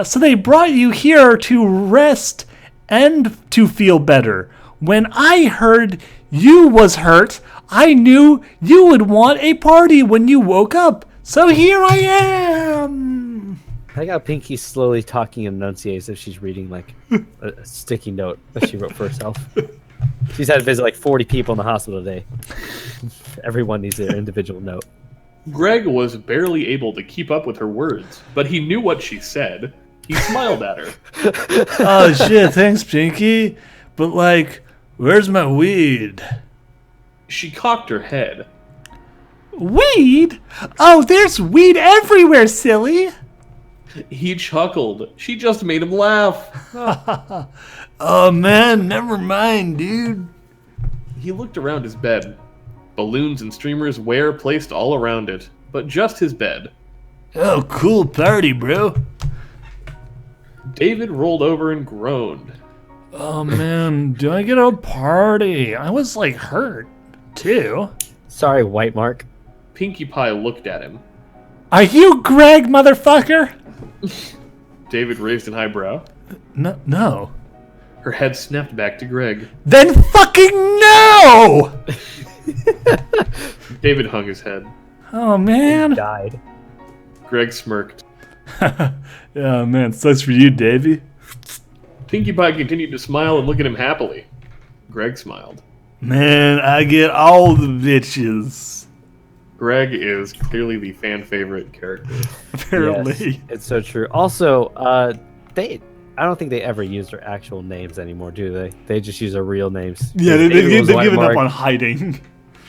So they brought you here to rest and to feel better. When I heard you was hurt, I knew you would want a party when you woke up. So here I am. I got Pinky slowly talking and enunciating as if she's reading like a sticky note that she wrote for herself. She's had to visit like 40 people in the hospital today. Everyone needs their individual note. Greg was barely able to keep up with her words, but he knew what she said. He smiled at her. Oh shit, thanks, Pinky. But like, where's my weed? She cocked her head. Weed? Oh, there's weed everywhere, silly. He chuckled. She just made him laugh. Oh man, never mind, dude. He looked around his bed. Balloons and streamers were placed all around it, but just his bed. Oh, cool party, bro. David rolled over and groaned. Oh man, do I get a party? I was like hurt too. Sorry, White Mark. Pinkie Pie looked at him. Are you Greg, motherfucker? David raised an eyebrow. No. Her head snapped back to Greg. Then fucking no! David hung his head. Oh man. Died. Greg smirked. Yeah, man, sucks for you, Davey. Pinkie Pie continued to smile and look at him happily. Greg smiled. Man, I get all the bitches. Greg is clearly the fan favorite character. Apparently. Yes, it's so true. Also, I don't think they ever use their actual names anymore, do they? They just use their real names. Yeah, they've Gabriel's White given up Mark. on hiding.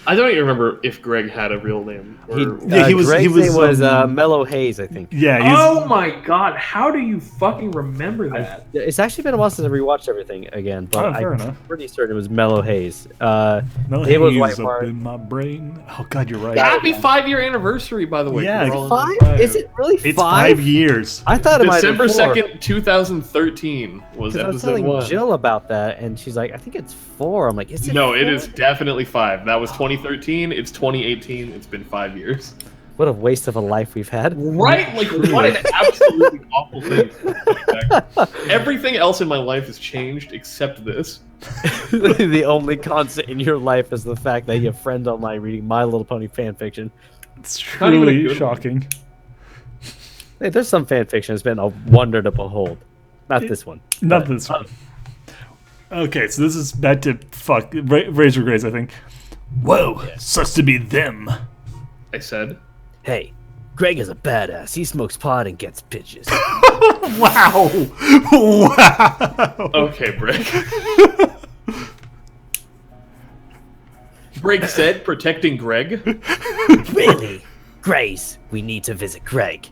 I don't even remember if Greg had a real name. Or... Greg's name was Mellow Haze, I think. Yeah, Oh my god, how do you fucking remember that? It's actually been a while since I rewatched everything again, but fair I'm enough. pretty certain it was Mellow Haze. no Gabriel's haze White up Mark. in my brain. Oh god, you're right. Happy 5-year anniversary, by the way. Yeah, We're all in 5? five. Is it really 5? It's 5 years. I thought it might have December been 4. 2nd, 2013 was I was episode telling 1. Jill about that, and she's like, I think it's 4. I'm like, is it No, 4? it is definitely 5. That was 2013. It's 2018. It's been 5 years. What a waste of a life we've had. Right? Like, what an absolutely awful thing. Everything else in my life has changed except this. The only constant in your life is the fact that you have friends online reading My Little Pony fanfiction. It's Not even a truly good one. shocking. Hey, there's some fanfiction that's been a wonder to behold. Not this one. Not but- this one. Okay, so this is back to Razor Grace, I think. Whoa, sucks to be them. I said. Hey, Greg is a badass. He smokes pot and gets bitches. Wow! Wow! Okay, Brick. Brick said, protecting Greg. Really? Grace, we need to visit Greg.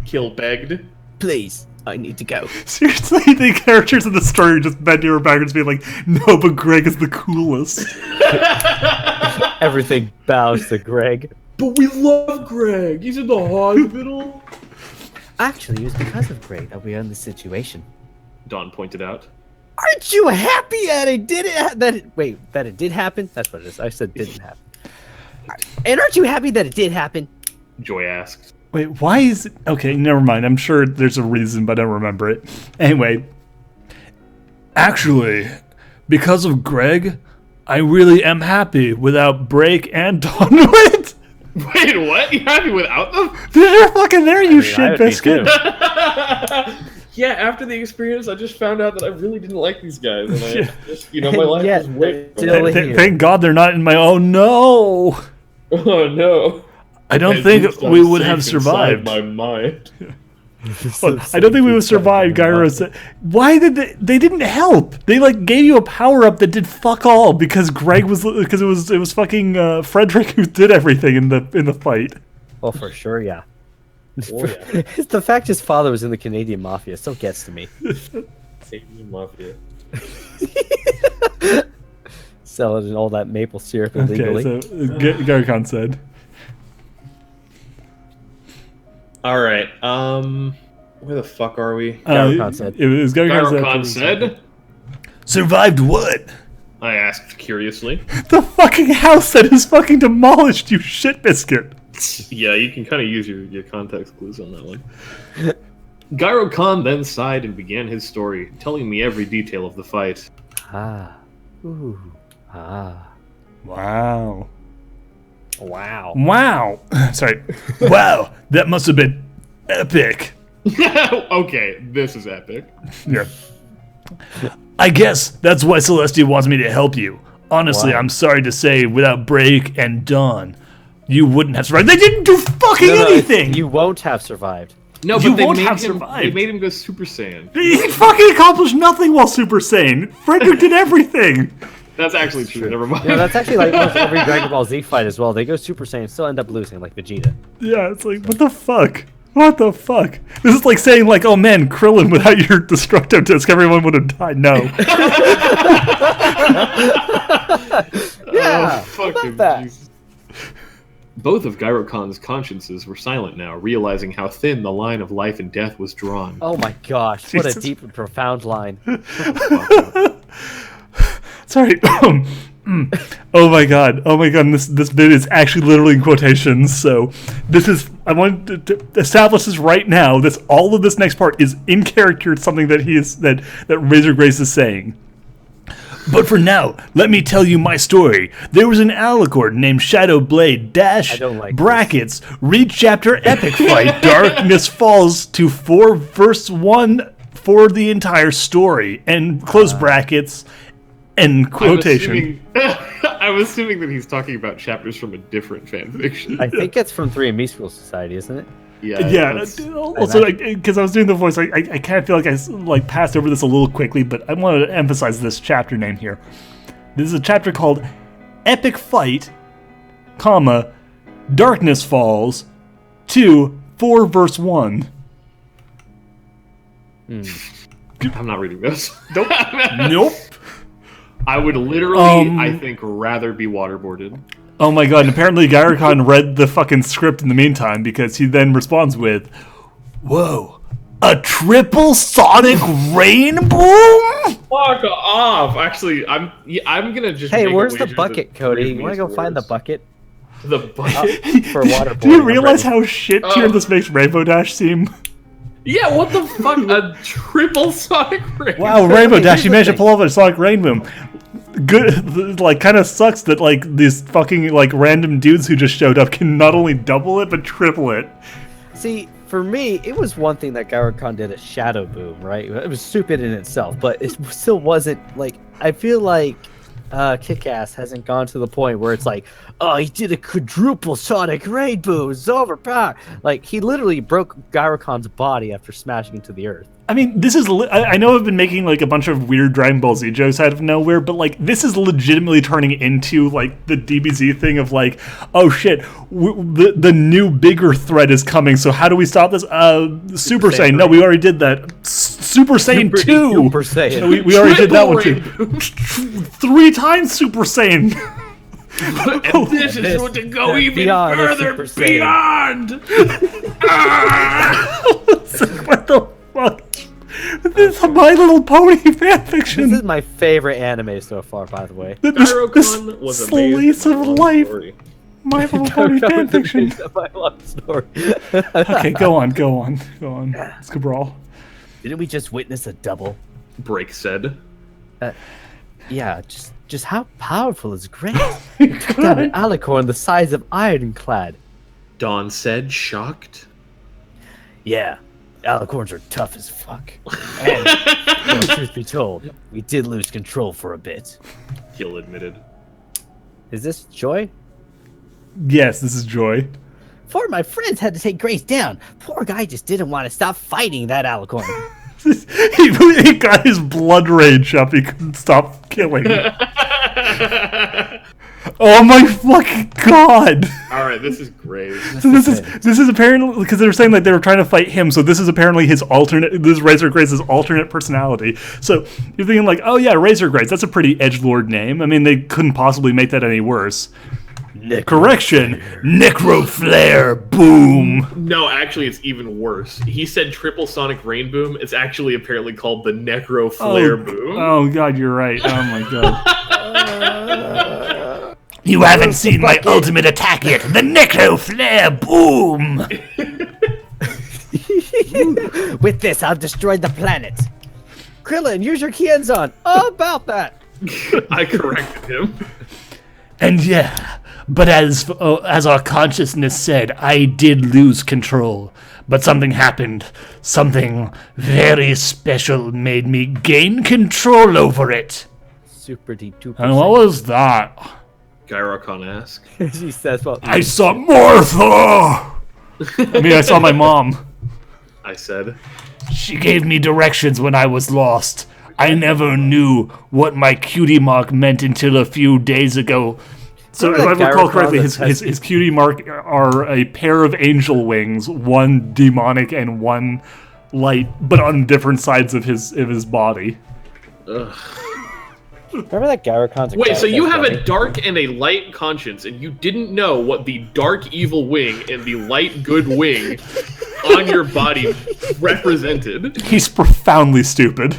Kill begged. Please, I need to go. Seriously, the characters in the story are just bending over backwards being like, no, but Greg is the coolest. Everything bows to Greg. But we love Greg. He's in the hospital. Actually, it was because of Greg that we are in this situation. Dawn pointed out. Aren't you happy that it did that it did happen? That's what it is. I said didn't happen. And aren't you happy that it did happen? Joy asked. Wait, why is it? Okay, never mind. I'm sure there's a reason, but I don't remember it. Anyway. Actually, because of Greg, I really am happy without Break and Dawn. Wait! Wait, what? You happy without them? They're fucking there, you I shit would be biscuit. too. Yeah, after the experience, I just found out that I really didn't like these guys, and I Yeah. just, my life Yeah, was way. still here. Thank God they're not in my. Oh no! Oh no! I don't At think least I'm we would safe have inside survived. My mind. I don't think we would survive, Gyro said. Why did they didn't help? They like gave you a power up that did fuck all because Greg was because it was fucking Frederick who did everything in the fight. Oh, for sure, yeah. Oh, yeah. The fact his father was in the Canadian Mafia still gets to me. Satan Mafia. Selling all that maple syrup Okay, illegally. so Garricon said. All right. Where the fuck are we? Garricon said. It was Gyrocon said. Survived what? I asked curiously. The fucking house that is fucking demolished, you shit biscuit. Yeah, you can kind of use your context clues on that one. Gyro Khan then sighed and began his story, telling me every detail of the fight. Ah. Ooh. Ah. Wow. Wow. Wow. Sorry. Wow, that must have been epic. Okay, this is epic. Yeah. I guess that's why Celestia wants me to help you. Honestly, Why? I'm sorry to say, without Break and Dawn, you wouldn't have survived. They didn't do fucking No, anything! you won't have survived. No, You but they won't made have him, survived. They made him go Super Saiyan. He fucking accomplished nothing while Super Saiyan. Frederick did everything. That's actually true. Never mind. Yeah, that's actually like almost every Dragon Ball Z fight as well. They go Super Saiyan and still end up losing, like Vegeta. Yeah, it's like, what the fuck? What the fuck? This is like saying, like, oh man, Krillin, without your destructo disc, everyone would have died. No. Yeah, Oh, fucking that? Jesus. Both of Gyrocon's consciences were silent now, realizing how thin the line of life and death was drawn. Oh my gosh, what a Jesus. deep and profound line. Sorry. Oh my god. Oh my god. And this bit is actually literally in quotations. So this is. I want to establish this right now. All of this next part is in character. It's something that that Razor Grace is saying. But for now, let me tell you my story. There was an Alicorn named Shadow Blade I don't like brackets read chapter epic fight Darkness Falls to 4 verse 1 for the entire story and close brackets and quotation. I I'm assuming that he's talking about chapters from a different fan fiction. I think it's from 3 and Me School Society, isn't it? Yeah. that's- Also, because I was doing the voice, I kind of feel like I passed over this a little quickly, but I wanted to emphasize this chapter name here. This is a chapter called "Epic Fight, comma Darkness Falls, 4 verse 1." I'm not reading this. Nope. I would literally, I think, rather be waterboarded. Oh my god, and apparently Gyrokan read the fucking script in the meantime, because he then responds with, "Whoa, a triple sonic rain boom?" Fuck off! Actually, I'm gonna just. Hey, make a where's the wager bucket, that Cody? three You want to is go find the worse. bucket The bucket? for waterboarding? Do you I'm realize ready. how shit tier this makes Rainbow Dash seem? Yeah, what the fuck? A triple sonic ring? Wow, Rainbow Dash, here's you the managed to thing. pull off a sonic rain boom. Good, like, kind of sucks that, like, these fucking, like, random dudes who just showed up can not only double it, but triple it. See, for me, it was one thing that Gyrokan did a shadow boom, right? It was stupid in itself, but it still wasn't, like, I feel like Kick-Ass hasn't gone to the point where it's like, oh, he did a quadruple sonic rain boom, it's overpowered. Like, he literally broke Gyrokan's body after smashing into the earth. I mean, this is. I know I've been making like a bunch of weird Dragon Ball Z jokes out of nowhere, but like this is legitimately turning into like the DBZ thing of like, oh shit, the new bigger threat is coming. So how do we stop this? Super Saiyan. No, we already did that. Super Saiyan 2. Super Saiyan. No, we already did that one too. Triple 3 times Super Saiyan. And this is going to go even Beyond a further Super Saiyan. beyond. What the fuck? This is My Little Pony fanfiction. This is my favorite anime so far, by the way. This Gyrokan was amazing. slice of Long life. story. My Little Pony fanfiction. My love story. Okay, go on. It's Cabral. Didn't we just witness a double? Break said. Yeah, just how powerful is great. Took down an alicorn the size of Ironclad. Dawn said, shocked. Yeah, alicorns are tough as fuck. And, well, truth be told, we did lose control for a bit. Gil admitted. Is this Joy? Yes, this is Joy. Four of my friends had to take Grace down. Poor guy just didn't want to stop fighting that alicorn. He got his blood rage up. He couldn't stop killing. Oh my fucking god! All right, this is great. So this is apparently because they were saying like they were trying to fight him. So this is apparently his alternate. This is Razor Grace's alternate personality. So you're thinking like, oh yeah, Razor Grace. That's a pretty edgelord name. I mean, they couldn't possibly make that any worse. Correction, Necro Flare Boom. No, actually, it's even worse. He said triple sonic rain boom. It's actually apparently called the Necro Flare Boom. Oh god, you're right. Oh my god. You haven't seen my ultimate attack yet, the Necro Flare Boom! With this, I've destroyed the planet. Krillin, use your Kienzon. Oh, about that. I corrected him. And yeah, but as our consciousness said, I did lose control. But something happened. Something very special made me gain control over it. Super deep, duper. And what was that? Gyrokan asked. She says, well, I saw Martha! I mean, I saw my mom. I said. She gave me directions when I was lost. I never knew what my cutie mark meant until a few days ago. So if I Remember that recall Gyrokan correctly, that his cutie mark are a pair of angel wings, one demonic and one light, but on different sides of his body. remember that Gyrokan's Wait, so you have a dark and a light conscience, and you didn't know what the dark evil wing and the light good wing on your body represented? He's profoundly stupid.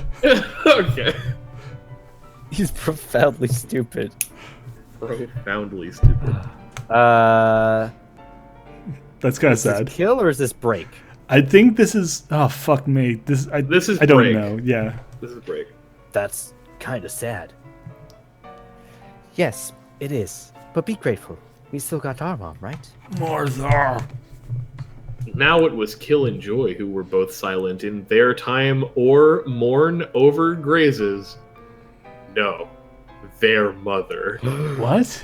Okay. He's profoundly stupid. Profoundly stupid. That's kind of Is this sad. kill or is this break? I think this is. Oh fuck me. This is I don't break. know. Yeah. This is a break. That's kind of sad. Yes, it is. But be grateful. We still got our mom, right? Martha! Now it was Kill and Joy who were both silent in their time or mourn over Grazes. No. their mother. What?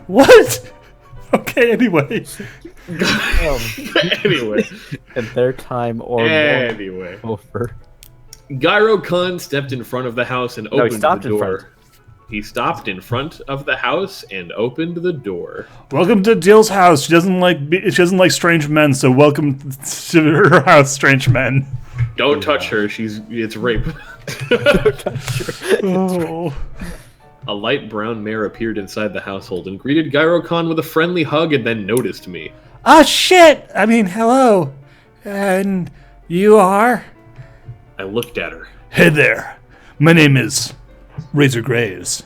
What? Okay, anyway. Anyway. And their time or Anyway. more over. Gyro Khan stepped in front of the house and opened stopped the in door. front. He stopped in front of the house and opened the door. Welcome to Dill's house. She doesn't like strange men, so welcome to her house, strange men. Don't touch her. It's rape. Oh. A light brown mare appeared inside the household and greeted Gyro Khan with a friendly hug and then noticed me. Ah, shit! I mean, hello. And you are? I looked at her. Hey there. My name is Razor Graves.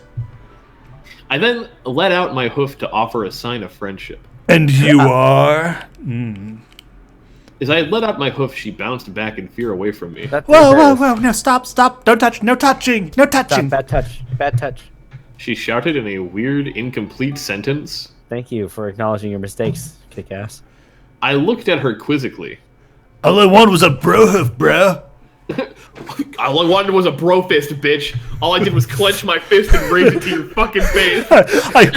I then let out my hoof to offer a sign of friendship. And you are? As I let out my hoof, she bounced back in fear away from me. Whoa, no, stop, don't touch, no touching, no touching. Bad touch. Bad touch. She shouted in a weird, incomplete sentence. Thank you for acknowledging your mistakes, kick-ass. I looked at her quizzically. All I wanted was a bro hoof, bro. All I wanted was a bro fist, bitch. All I did was clench my fist and raise it to your fucking face. It's like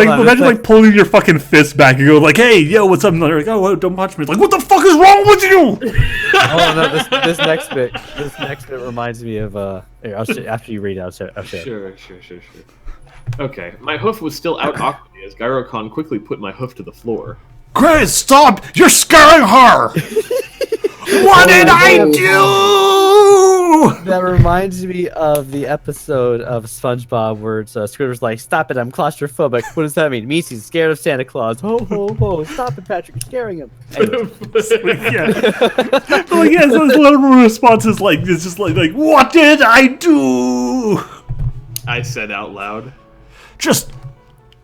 on, imagine like pulling your fucking fist back and go like, hey, yo, what's up? And they're like, oh, whoa, don't punch me. It's like, what the fuck is wrong with you? Oh no, this next bit reminds me of here, after you read it, I'll share it. Sure. Okay, my hoof was still out awkwardly as Gyro Khan quickly put my hoof to the floor. Grace, stop! You're scaring her! What did I do? That reminds me of the episode of SpongeBob where it's, Scooter's like, "Stop it! I'm claustrophobic." What does that mean? It means he's scared of Santa Claus. Ho ho ho! Stop it, Patrick! You're scaring him. Anyways. So his literal response is like, it's just like, What did I do? I said out loud. Just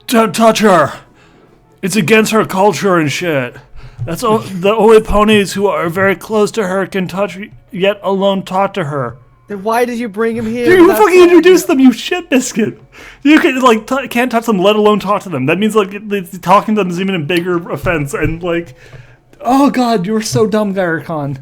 don't touch her. It's against her culture and shit. that's all, the only ponies who are very close to her can touch, yet alone talk to her. Then why did you bring him here? You fucking introduced them, you shit biscuit. You can can't touch them, let alone talk to them. That means talking to them is even a bigger offense. And oh god, you're so dumb, Gyro Khan.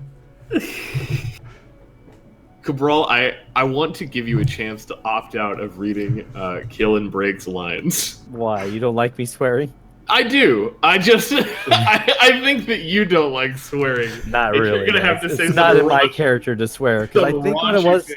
Cabral, I want to give you a chance to opt out of reading Kill and Break's lines. Why? You don't like me swearing? I do. I just I think that you don't like swearing. Not If really. You're gonna have to say it's not in my raunchy- character to swear because I some think what it raunchy was. thing.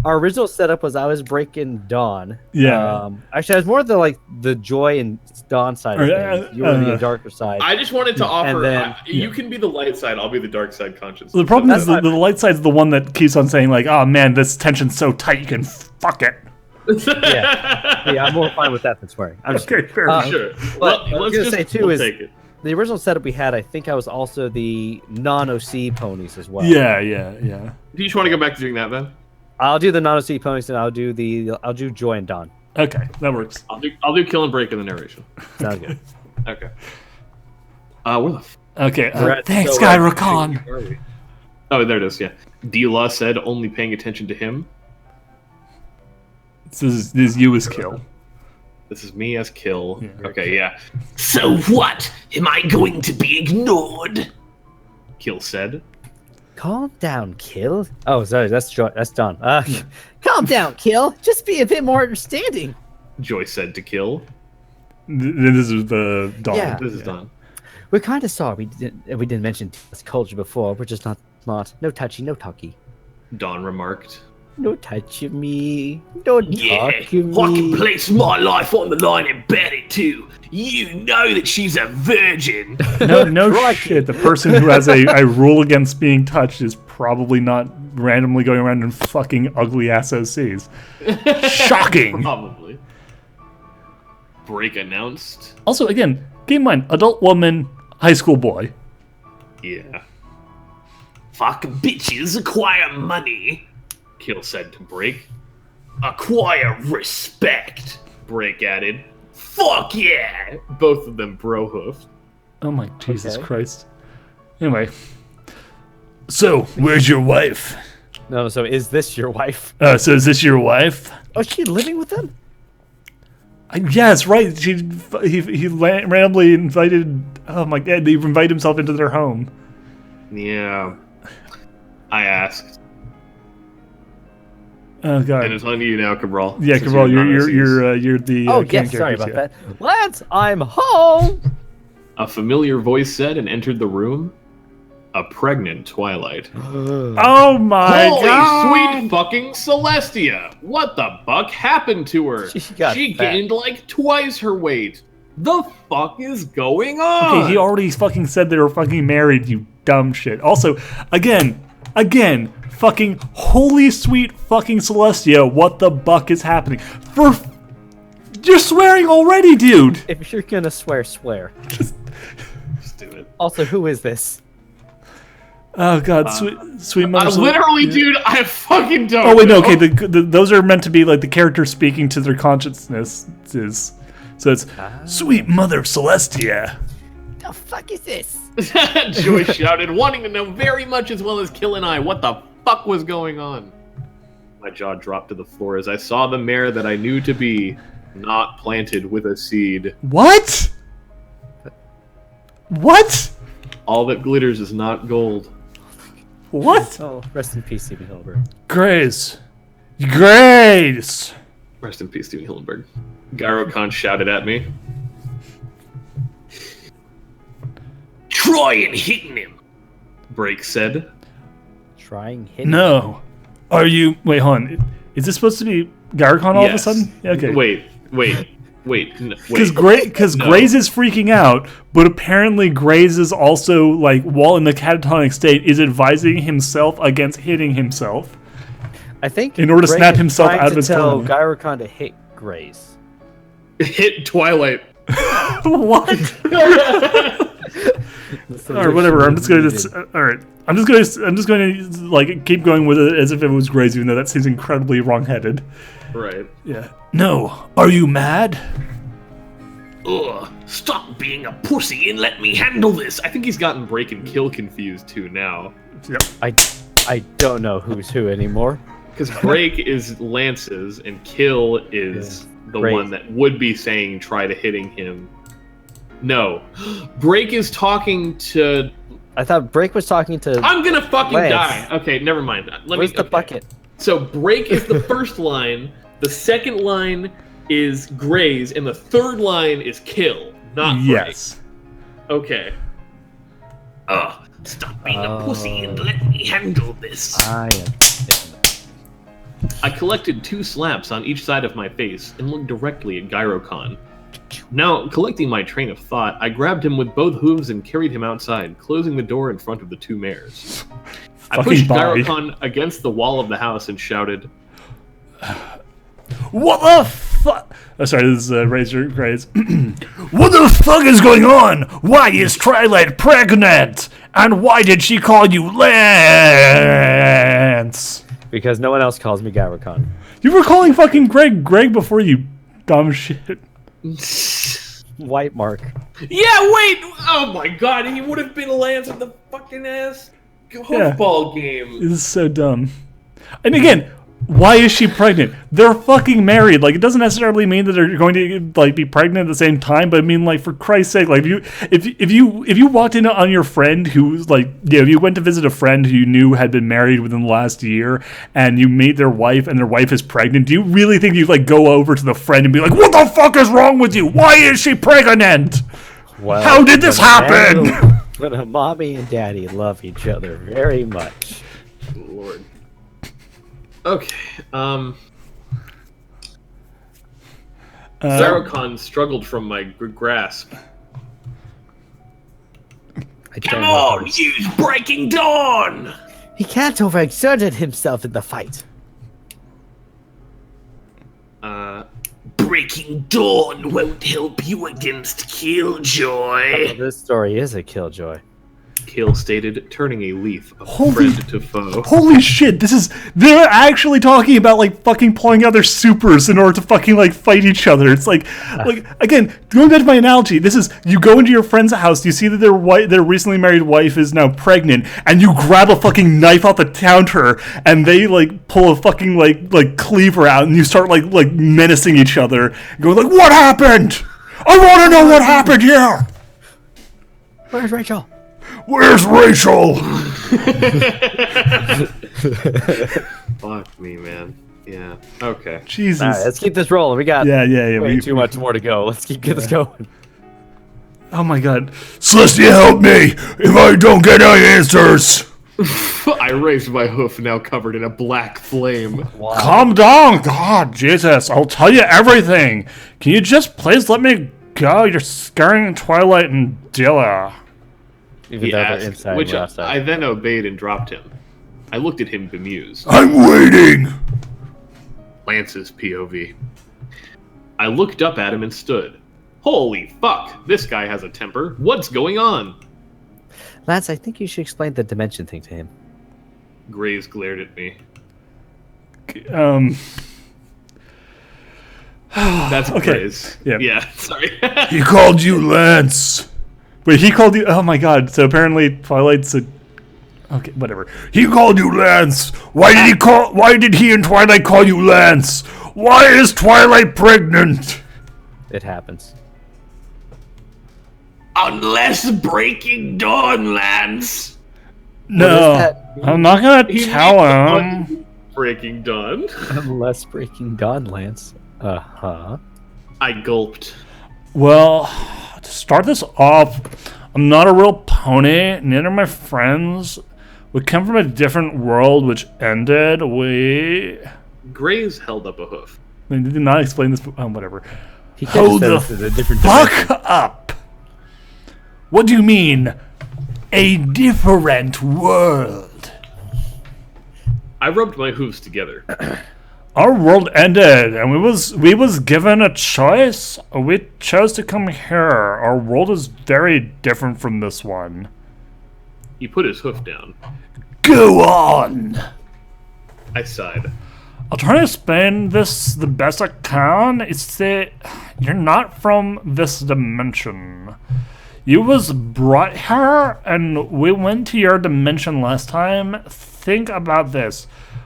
Our original setup was I was breaking Dawn. Yeah. Actually, I was more the Joy and Dawn side of things. You were the darker side. I just wanted to offer. then- You can be the light side. I'll be the dark side conscience. The problem is That's the light side's the one that keeps on saying oh man, this tension's so tight you can fuck it. yeah, I'm more fine with that than swearing. I'm just Okay, fair. Sure. But what I was gonna say too is take it. the original setup we had. I think I was also the non-OC ponies as well. Yeah. Do you just want to go back to doing that then? I'll do the non-OC ponies and I'll do Joy and Dawn. Okay, that works. I'll do Kill and Break in the narration. Sounds good. Okay. Where the Okay, Right, thanks, so, Gyro Khan. are we? Oh, there it is. Yeah. D-Law said, only paying attention to him. This is you as Kill. This is me as Kill. Yeah. Okay, yeah. So what? Am I going to be ignored? Kill said. Calm down, Kill. Oh, sorry, that's Joy. That's Dawn. Calm down, Kill. Just be a bit more understanding. Joy said to Kill. This is the Dawn. Yeah. This is done. We're kind of sorry we didn't mention this culture before. We're just not smart. No touchy, no talky. Dawn remarked. No touch of me. Don't talk to me. I can place my life on the line and bet it too. You know that she's a virgin. No shit. The person who has a rule against being touched is probably not randomly going around and fucking ugly ass OCs. Shocking. Probably. Break announced. Also, again, keep in mind, adult woman, high school boy. Yeah. Fucking bitches acquire money. Kill said to Break. Acquire respect. Break added. Fuck yeah. Both of them bro hoofed. Oh my Jesus Okay. Christ. Anyway, So, where's your wife? No, so is this your wife? So is this your wife? Oh, is she living with them? yeah, it's right. He randomly invited. Oh my god, they invited himself into their home. Yeah. I asked. Oh god. And it's on you now, Cabral. Yeah, since Cabral, non-SEs. you're the. Oh, canon yes, sorry characters, about that. Lance, I'm home! A familiar voice said and entered the room. A pregnant Twilight. Oh my Holy god! sweet fucking Celestia! What the fuck happened to her? She got She fat. gained like twice her weight. The fuck is going on? Okay, he already fucking said they were fucking married, you dumb shit. Also, again, fucking holy sweet fucking Celestia, what the buck is happening? You're swearing already, dude! If you're gonna swear, swear. Just do it. Also, who is this? Oh god, sweet mother. Literally, dude, I fucking don't. Oh wait, no. know. Okay, those are meant to be like the characters speaking to their consciousnesses. So it's sweet mother Celestia. The fuck is this? Joy shouted, wanting to know very much as well as Kill and I what the fuck was going on. My jaw dropped to the floor as I saw the mare that I knew to be not planted with a seed. What? What? All that glitters is not gold. What? Oh, rest in peace, Stephen Hilbert. Grace. Rest in peace, Steven Hillenberg. Gyro Khan shouted at me. Try and hitting him, Break said. Trying hit. No. Are you? Wait, hold on. Is this supposed to be Garcon all of a sudden? Yeah, okay. Wait. Because Graze is freaking out, but apparently Graze is also, like, while in the catatonic state, is advising himself against hitting himself. I think in order to Greg snap is himself trying out of to his tell coma. Gyrocon to hit Grace. Hit Twilight. What? Or whatever. I'm just gonna. All right. I'm just going to like keep going with it as if it was Graze, even though that seems incredibly wrong-headed. Right. Yeah. No. Are you mad? Ugh. Stop being a pussy and let me handle this. I think he's gotten Break and Kill confused too now. Yep. I don't know who's who anymore. Because Break is Lance's and Kill is the Great. one that would be saying try to hitting him. No. Break is talking to... I thought Break was talking to. I'm gonna fucking Lance. die. Okay, never mind. Where's the bucket? So Break is the first line, the second line is Graze, and the third line is Kill, not Break. Yes. Okay. Stop being a pussy and let me handle this. I am. I collected 2 slaps on each side of my face and looked directly at Gyrocon. Now, collecting my train of thought, I grabbed him with both hooves and carried him outside, closing the door in front of the 2 mares. I pushed Gyrocon against the wall of the house and shouted, What the fuck? Oh, sorry, this is Razor Graze. What the fuck is going on? Why is Twilight pregnant? And why did she call you Lance? Because no one else calls me Gyrocon. You were calling fucking Greg before, you dumb shit. White mark. Yeah, wait! Oh my god, he would have been Lance in the fucking ass hoofball game. This is so dumb. And again, why is she pregnant? They're fucking married. Like, it doesn't necessarily mean that they're going to like be pregnant at the same time, but I mean, like, for Christ's sake, like, if you walked in on your friend who's like, if you went to visit a friend who you knew had been married within the last year, and you meet their wife and their wife is pregnant, do you really think you'd like go over to the friend and be like, what the fuck is wrong with you? Why is she pregnant? Well, How did this happen? When a mommy and daddy love each other very much. Lord. Okay, Zarokon struggled from my grasp. Come on, use Breaking Dawn! He can't overexerted himself in the fight. Breaking Dawn won't help you against Killjoy. This story is a killjoy. Kill stated, turning a leaf of Holy- friend to foe. Holy shit, they're actually talking about like fucking pulling out their supers in order to fucking like fight each other. It's like again, going back to my analogy, this is, you go into your friend's house, you see that their recently married wife is now pregnant, and you grab a fucking knife off the counter, and they like pull a fucking like cleaver out, and you start like menacing each other, going like, what happened? I want to know what happened here! Where's Rachel? Where's Rachel? Fuck me, man. Yeah. Okay. Jesus. All right, let's keep this rolling. We got Yeah. way too much more to go. Let's get this going. Oh my god. Celestia, help me if I don't get any answers. I raised my hoof, now covered in a black flame. Wow. Calm down. God, Jesus. I'll tell you everything. Can you just please let me go? You're scaring Twilight and Dilla. Even He though they're asked, inside which and outside. I then obeyed and dropped him. I looked at him bemused. I'm waiting. Lance's POV. I looked up at him and stood. Holy fuck, this guy has a temper. What's going on? Lance, I think you should explain the dimension thing to him. Graves glared at me. That's Okay. Graves. Yeah. Yeah, sorry. He called you Lance. Wait, he called you. Oh my god. So apparently Twilight's a. Okay, whatever. He called you Lance. Why did he and Twilight call you Lance? Why is Twilight pregnant? It happens. Unless Breaking Dawn, Lance. No. I'm not gonna He tell made him. Breaking Dawn. Unless Breaking Dawn, Lance. Uh-huh. I gulped. Well, to start this off, I'm not a real pony. Neither are my friends. We come from a different world which ended. Graves held up a hoof. They did not explain this. Whatever. He could have Hold said the this is a different dimension. Fuck up. What do you mean? A different world. I rubbed my hooves together. Our world ended, and we was given a choice. We chose to come here. Our world is very different from this one. He put his hoof down. Go on. I sighed. I'll try to explain this the best I can. It's that you're not from this dimension. You was brought here, and we went to your dimension last time. Think about this.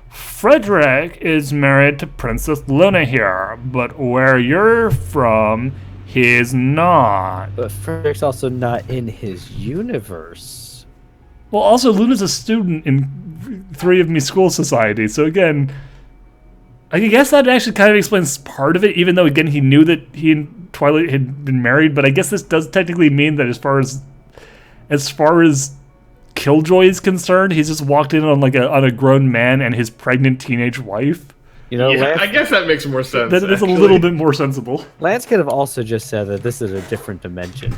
Frederick is married to Princess Luna here, but where you're from, he's not. But Frederick's also not in his universe. Well, also, Luna's a student in 3 of Me School Society, so again, I guess that actually kind of explains part of it, even though, again, he knew that he and Twilight had been married, but I guess this does technically mean that as far as Killjoy is concerned, he's just walked in on a grown man and his pregnant teenage wife. You know, Yeah, Lance, I guess that makes more sense. That is a actually. little bit more sensible. Lance could have also just said that this is a different dimension.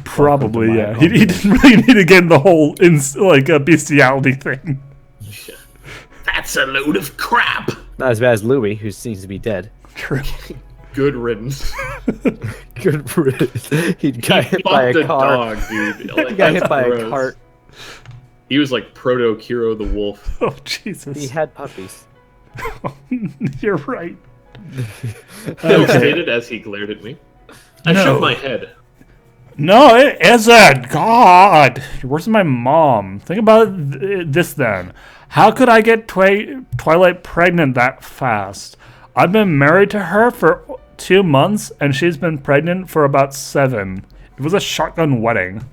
Probably, my yeah. He didn't really need to get in the whole bestiality thing. That's a load of crap. Not as bad as Louis, who seems to be dead. True. Good riddance. Good for it. He got hit by a Fucked car. dog, dude. He Like, got that's hit by a gross. cart. He was like proto Kiro the wolf. Oh, Jesus. He had puppies. You're right. I stated as he glared at me. I No. shook my head. No, it isn't. God. You're worse than my mom. Think about this then. How could I get Twilight pregnant that fast? I've been married to her for 2 months, and she's been pregnant for about 7. It was a shotgun wedding.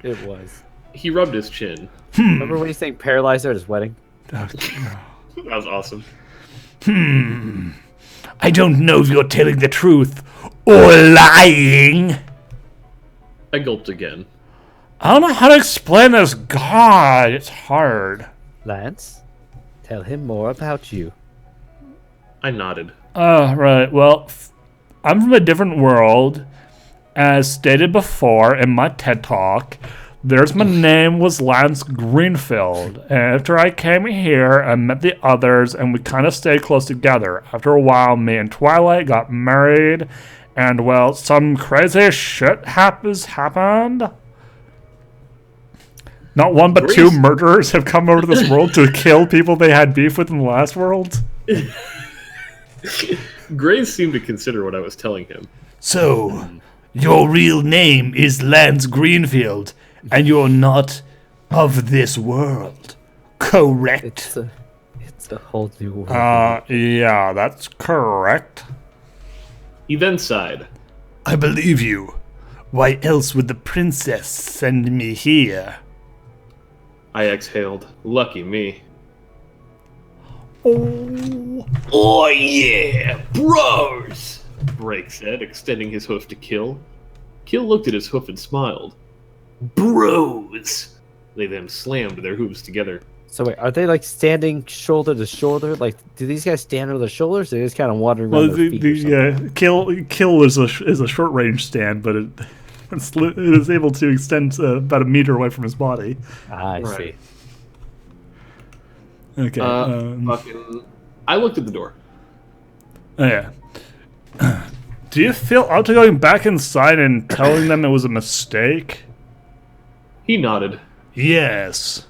It was. He rubbed his chin. Remember when he's saying paralyzed at his wedding? That was awesome. I don't know if you're telling the truth or lying. I gulped again. I don't know how to explain this. God, it's hard. Lance, tell him more about you. I nodded. Right. Well, I'm from a different world. As stated before in my TED Talk, my name was Lance Greenfield. And after I came here, I met the others, and we kind of stayed close together. After a while, me and Twilight got married, and, well, some crazy shit happened. Not one but 2 murderers have come over to this world to kill people they had beef with in the last world. Grace seemed to consider what I was telling him. So, your real name is Lance Greenfield, and you're not of this world, correct? It's a whole new world. Yeah, that's correct. He then sighed. I believe you. Why else would the princess send me here? I exhaled. Lucky me. Oh yeah, bros! Brake said, extending his hoof to Kill. Kill looked at his hoof and smiled. Bros! They then slammed their hooves together. So wait, are they like standing shoulder to shoulder? Like, do these guys stand on their shoulders? Or are they just kind of wandering Well, around their feet? Or something? kill is a short range stand, but it is able to extend about a meter away from his body. I see. Right. Okay. I looked at the door. Oh, yeah. Do you feel up to going back inside and telling them it was a mistake? He nodded. Yes.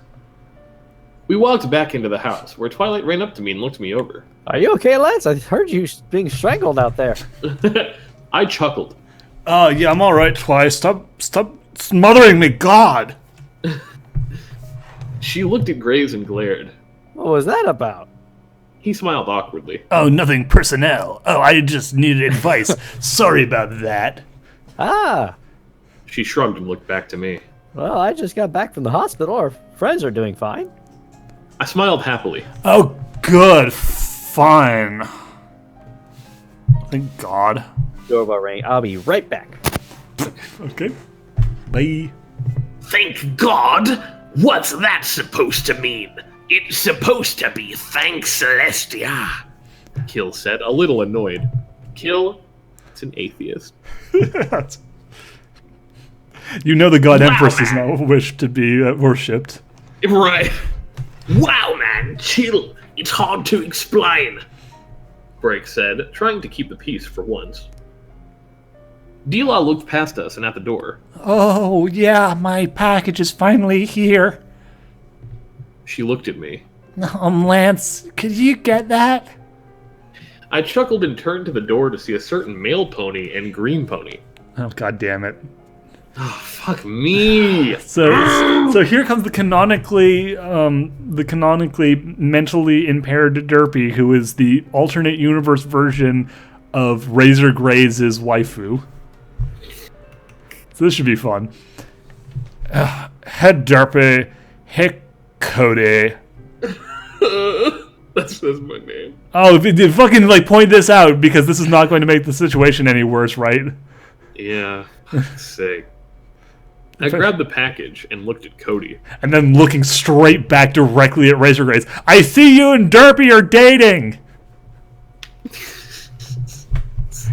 We walked back into the house, where Twilight ran up to me and looked me over. Are you okay, Lance? I heard you being strangled out there. I chuckled. Oh, yeah, I'm alright, Twice. Stop smothering me, God! She looked at Graves and glared. What was that about? He smiled awkwardly. Oh, nothing personnel. Oh, I just needed advice. Sorry about that. Ah, She shrugged and looked back to me. well, I just got back from the hospital. Our friends are doing fine. I smiled happily. Oh, good. Fine. Thank God. Doorbell rang. I'll be right back. Okay. Bye. Thank God? What's that supposed to mean? It's supposed to be thanks, Celestia. Kill said, a little annoyed. Kill is an atheist. You know the God Wow, Empress does man. not wish to be worshipped. Right. Wow, man, chill. It's hard to explain. Brake said, trying to keep the peace for once. Dila looked past us and at the door. Oh, yeah, my package is finally here. She looked at me. Lance, could you get that? I chuckled and turned to the door to see a certain male pony and green pony. Oh, God damn it. Oh, fuck me. So here comes the canonically mentally impaired Derpy, who is the alternate universe version of Razor Grays' waifu. So this should be fun. Head Derpy, hey Cody. That's my name. Oh, fucking point this out because this is not going to make the situation any worse, right? Yeah, sick. I grabbed the package and looked at Cody. And then looking straight back directly at Razor Grays. I see you and Derpy are dating.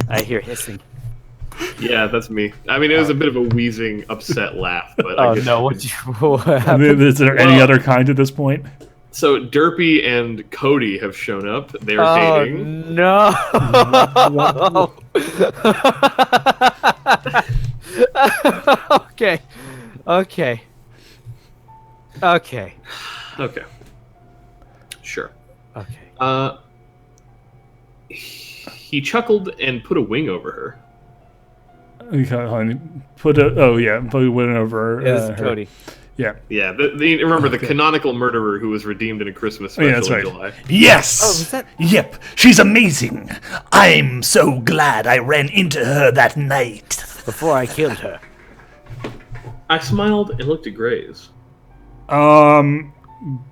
I hear hissing. Yeah, that's me. I mean, it was a bit of a wheezing, upset laugh, but Oh I guess no! What happened? Is there any other kind at this point? So Derpy and Cody have shown up. They're Oh dating. no! Okay. Okay. Sure. Okay. He chuckled and put a wing over her. Okay, honey. Put a wing over Yes, her. Cody. Yeah. Yeah, remember the canonical murderer who was redeemed in a Christmas special Yeah, that's right. in July. Yes. Oh, was that- Yep, she's amazing. I'm so glad I ran into her that night. Before I killed her. I smiled and looked at Graves.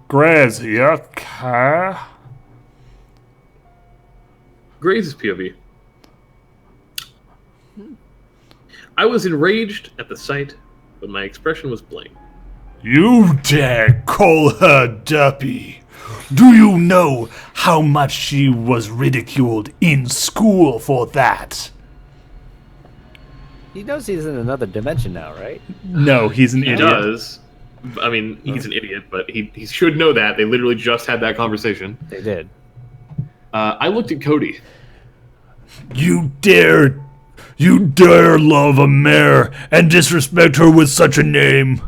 Grays, you okay? Graves' POV. I was enraged at the sight, but my expression was blank. You dare call her Duppy? Do you know how much she was ridiculed in school for that? He knows he's in another dimension now, right? No, he's an He idiot. does. I mean, he's an idiot, but he should know that. They literally just had that conversation. They did. I looked at Cody. You dare love a mare and disrespect her with such a name?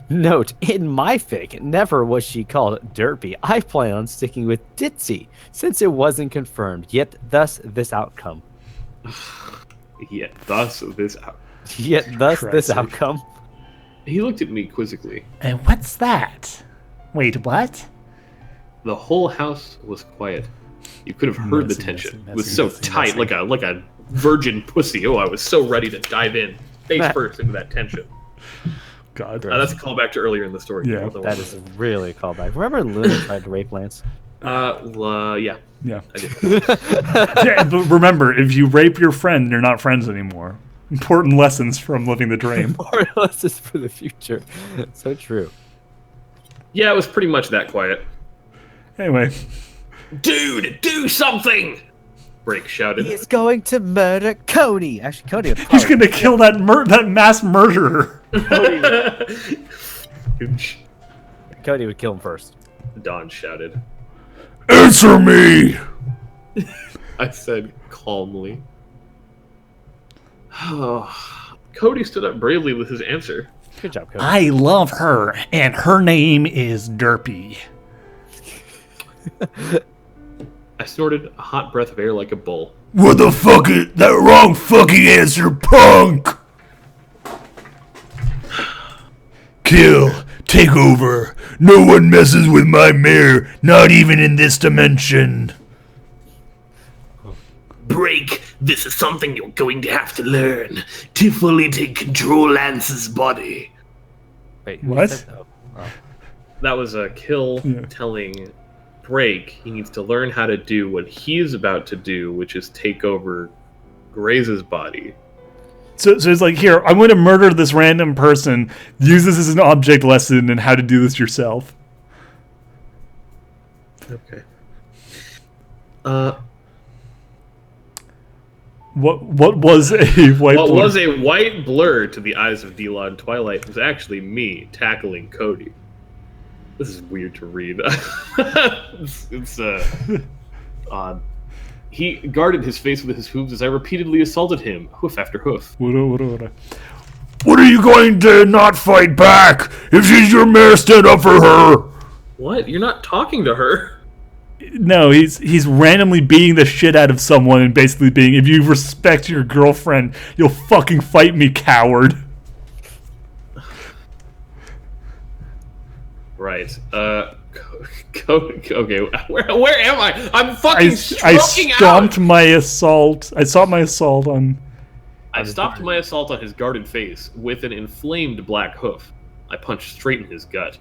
Note, in my fic, never was she called Derpy. I plan on sticking with Ditzy, since it wasn't confirmed, yet thus this outcome. Yet thus this out. Yet thus this Crazy. outcome. He looked at me quizzically. And what's that? Wait, what? The whole house was quiet. You could have heard the Messy, tension. messy, It was so messy, tight, messy. like a virgin pussy. Oh, I was so ready to dive in face first into that tension. God. That's a callback to earlier in the story. Yeah. That is really a callback. Remember Luna tried to rape Lance? Yeah. Yeah. I did. Yeah, but remember, if you rape your friend, you're not friends anymore. Important lessons from living the dream. More lessons for the future. So true. Yeah, it was pretty much that quiet. Anyway, Dude, do something! Break shouted. He's going to murder Cody. Actually, Cody would he's probably... gonna kill that mass murderer. Cody would kill him first. Don shouted. Answer me! I said calmly. Oh, Cody stood up bravely with his answer. Good job, Cody. I love her, and her name is Derpy. I snorted a hot breath of air like a bull. What the fuck is that wrong fucking answer, punk? Kill. Take over. No one messes with my mare, not even in this dimension. Break, this is something you're going to have to learn to fully take control Lance's body. Wait, who What? said- oh. That was a kill telling Break he needs to learn how to do what he's about to do, which is take over Graze's body. So it's like, here, I'm going to murder this random person. Use this as an object lesson in how to do this yourself. Okay. What was a white What blur? was a white blur to the eyes of D-Law in Twilight was actually me tackling Cody. This is weird to read. it's odd. He guarded his face with his hooves as I repeatedly assaulted him, hoof after hoof. What? What are you going to not fight back? If she's your mare, stand up for her. What? You're not talking to her. No, he's randomly beating the shit out of someone and basically being, if you respect your girlfriend, you'll fucking fight me, coward. Right. Okay. Where am I? I'm fucking I stroking stomped out. my assault. I stopped my assault on. I stopped my assault on his guarded face with an inflamed black hoof. I punched straight in his gut.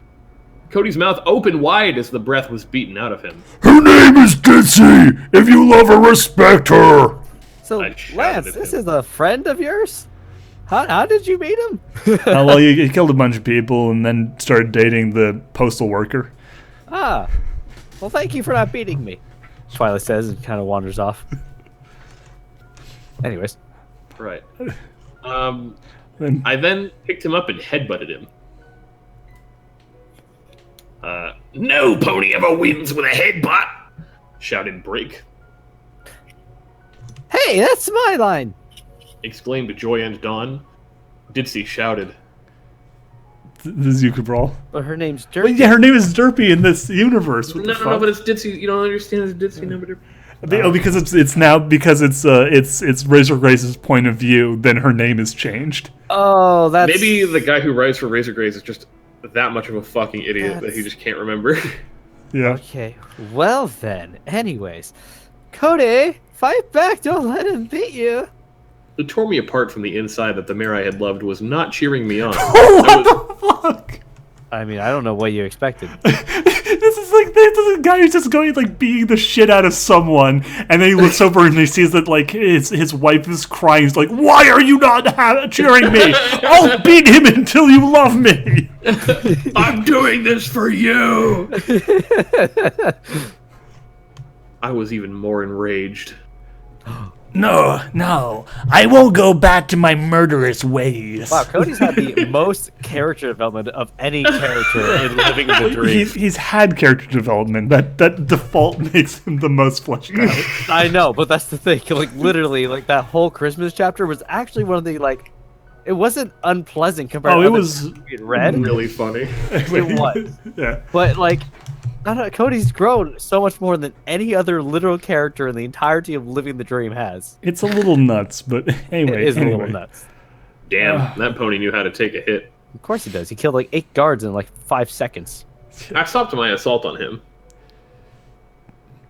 Cody's mouth opened wide as the breath was beaten out of him. Her name is Ditsy. If you love her, respect her. So, I shouted Lance, at this him. is a friend of yours? How did you meet him? Well, he killed a bunch of people and then started dating the postal worker. Ah, well, thank you for not beating me. Twilight says and kind of wanders off. Anyways, Right. And I then picked him up and headbutted him. No pony ever wins with a headbutt. Shouted Break. hey, that's my line. Exclaimed Joy and Dawn. Ditsy shouted. this you could brawl. But her name's But Dirk. yeah, her name is Derpy in this universe. What the No, fuck? but it's Ditsy. You don't understand. It's Ditsy. No, but Oh, because it's now because it's Razor Grace's point of view. Then her name is changed. Oh, that's maybe the guy who writes for Razor Grace is just that much of a fucking idiot that he That's- just can't remember. Yeah. Okay. Well then. Anyways, Cody, fight back! Don't let him beat you. It tore me apart from the inside that the mare I had loved was not cheering me on. What the fuck? I mean, I don't know what you expected. This is like this is a guy who's just going like beating the shit out of someone, and then he looks over and he sees that like his wife is crying. He's like, "Why are you not cheering me? I'll beat him until you love me." I'm doing this for you. I was even more enraged. No, I won't go back to my murderous ways. Wow, Cody's had the most character development of any character in Living the Dream. He's had character development. That default makes him the most fleshed out. I know, but that's the thing. Like literally, like that whole Christmas chapter was actually one of the like. It wasn't unpleasant compared Oh, to it other was things we had read. Really funny. It was. Yeah. But like, I don't know, Cody's grown so much more than any other literal character in the entirety of Living the Dream has. It's a little nuts, but anyway. It is a anyway. little nuts. Damn, that pony knew how to take a hit. Of course he does. He killed like 8 guards in like 5 seconds. I stopped my assault on him.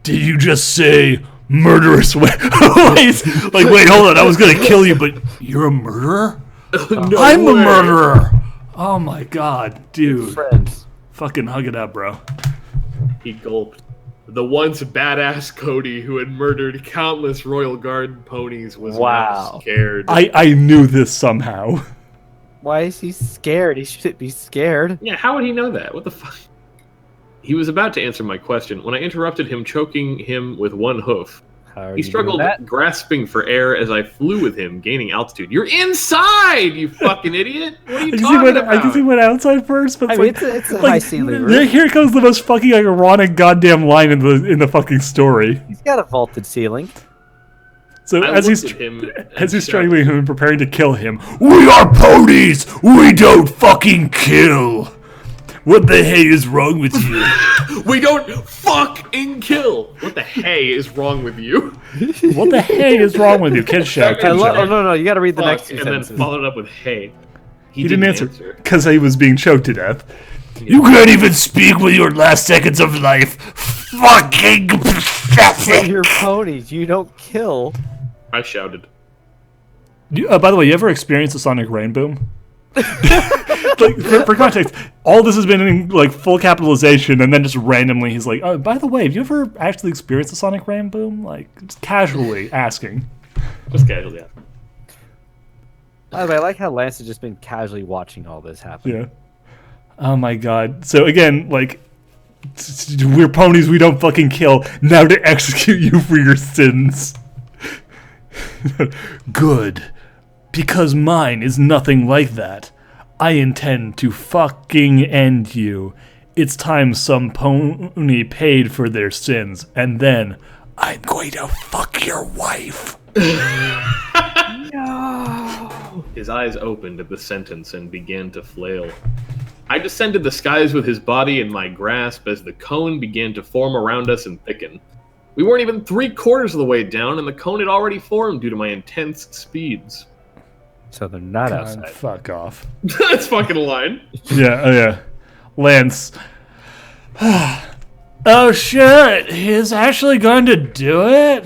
Did you just say murderous way. wait, hold on. I was gonna kill you, but you're a murderer? No I'm a way. murderer. Oh my god, dude. Friends. Fucking hug it out, bro. He gulped. The once badass Cody who had murdered countless Royal Guard ponies was now scared. I knew this somehow. Why is he scared? He shouldn't be scared. Yeah, how would he know that? What the fuck? He was about to answer my question when I interrupted him, choking him with one hoof. How are He you struggled, doing that? grasping for air as I flew with him, gaining altitude. You're inside, you fucking idiot! What are you talking about? I can see went outside first, but I mean, it's a high ceiling room. here comes the most fucking ironic goddamn line in the fucking story. He's got a vaulted ceiling. So I as he's looked at him as he's and strangling him and preparing to kill him, We are ponies. We don't fucking kill. What the hey is wrong with you? We don't fucking kill! What the hey is wrong with you? what the hey is wrong with you, kid shout? Oh, no, you got to read the next two And then sentences. followed up with hey. He didn't answer because he was being choked to death. You can't even speak with your last seconds of life. Fucking pathetic. You're ponies. You don't kill. I shouted. By the way, you ever experienced a sonic rain boom? Like, for context, all this has been in like full capitalization, and then just randomly he's like, "Oh, by the way, have you ever actually experienced a sonic rain boom?" Like, just casually asking. Just casually, yeah. By the way, I like how Lance has just been casually watching all this happen. Yeah. Oh my god. So again, like, we're ponies. We don't fucking kill. Now to execute you for your sins. Good. Because mine is nothing like that. I intend to fucking end you. It's time some pony paid for their sins, and then I'm going to fuck your wife. His eyes opened at the sentence and began to flail. I descended the skies with his body in my grasp as the cone began to form around us and thicken. We weren't even 3/4 of the way down, and the cone had already formed due to my intense speeds. So they're not God, outside. fuck off. That's fucking a line. Yeah, oh yeah. Lance. Oh shit, he's actually going to do it?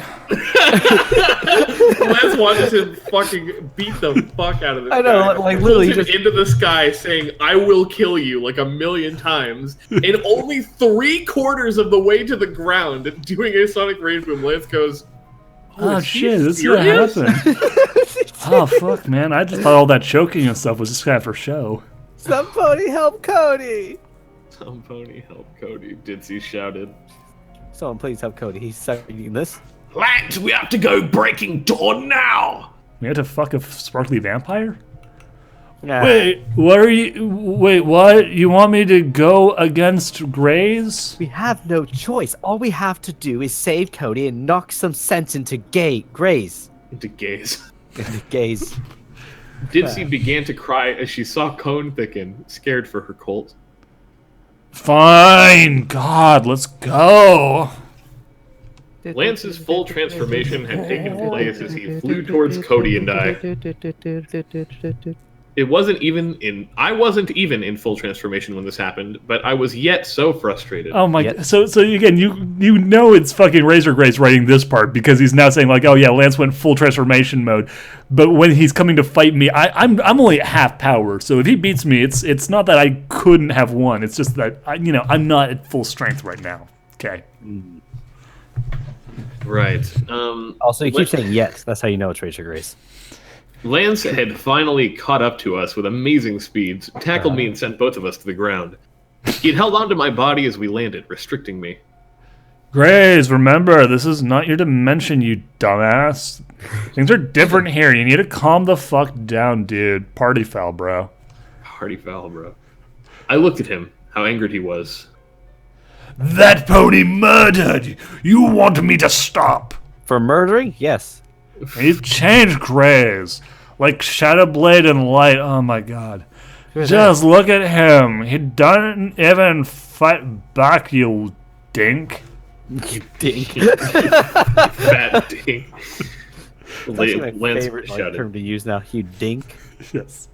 Lance wanted to fucking beat the fuck out of this I know, guy. like, Pulls literally him just- into the sky saying, I will kill you, like 1,000,000 times. And only 3/4 of the way to the ground, doing a sonic rain boom, Lance goes, Oh is he shit, this is gonna serious? happen. Oh fuck, man. I just thought all that choking and stuff was just kind of for show. Somebody help Cody! Some pony help Cody, Ditzy shouted. Someone please help Cody. He's stuck reading this. Lance, we have to go breaking dawn now. We had to fuck a sparkly vampire? Nah. Wait, what? You want me to go against Grays? We have no choice. All we have to do is save Cody and knock some sense into Grays. Into gaze. Into Gaze. Ditzy began to cry as she saw Cone thicken, scared for her colt. Fine, God, let's go. Lance's full transformation had taken place as he flew towards Cody and I. I wasn't even in full transformation when this happened, but I was yet so frustrated. Oh my! Yep. So again, you know it's fucking Razor Grace writing this part because he's now saying like, oh yeah, Lance went full transformation mode, but when he's coming to fight me, I'm only at half power. So if he beats me, it's not that I couldn't have won. It's just that I'm not at full strength right now. Okay. Right. Also, you keep saying yet. That's how you know it's Rachel Grace. Lance had finally caught up to us with amazing speeds, tackled me, and sent both of us to the ground. He had held onto my body as we landed, restricting me. Grace, remember, this is not your dimension, you dumbass. Things are different here. You need to calm the fuck down, dude. Party foul, bro. Party foul, bro. I looked at him, how angered he was. That pony murdered. You want me to stop? For murdering? Yes. He's changed, Grace. Like Shadowblade and Light. Oh my god. Just look at him. He doesn't even fight back, you dink. You dink. Fat dink. That's actually my Lance favorite shouted. term to use now. You dink. Yes.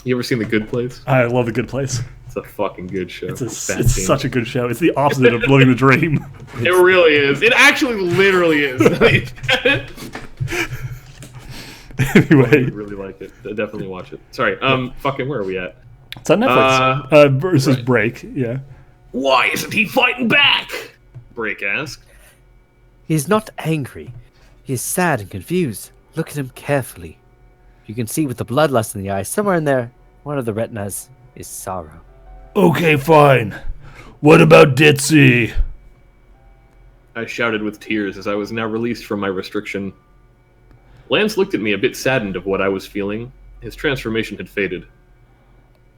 You ever seen The Good Place? I love The Good Place. It's a fucking good show. It's Fat it's dink. such a good show. It's the opposite of Living the Dream. It really is. It actually literally is. I Anyway, really like it. Definitely watch it. Sorry. Fucking, where are we at? it's on Netflix. Versus right. Break. Yeah. Why isn't he fighting back? Break asked. He's not angry. He is sad and confused. Look at him carefully. You can see with the bloodlust in the eyes, somewhere in there, one of the retinas is sorrow. Okay, fine. What about Ditzy? I shouted with tears as I was now released from my restriction. Lance looked at me a bit saddened of what I was feeling. His transformation had faded.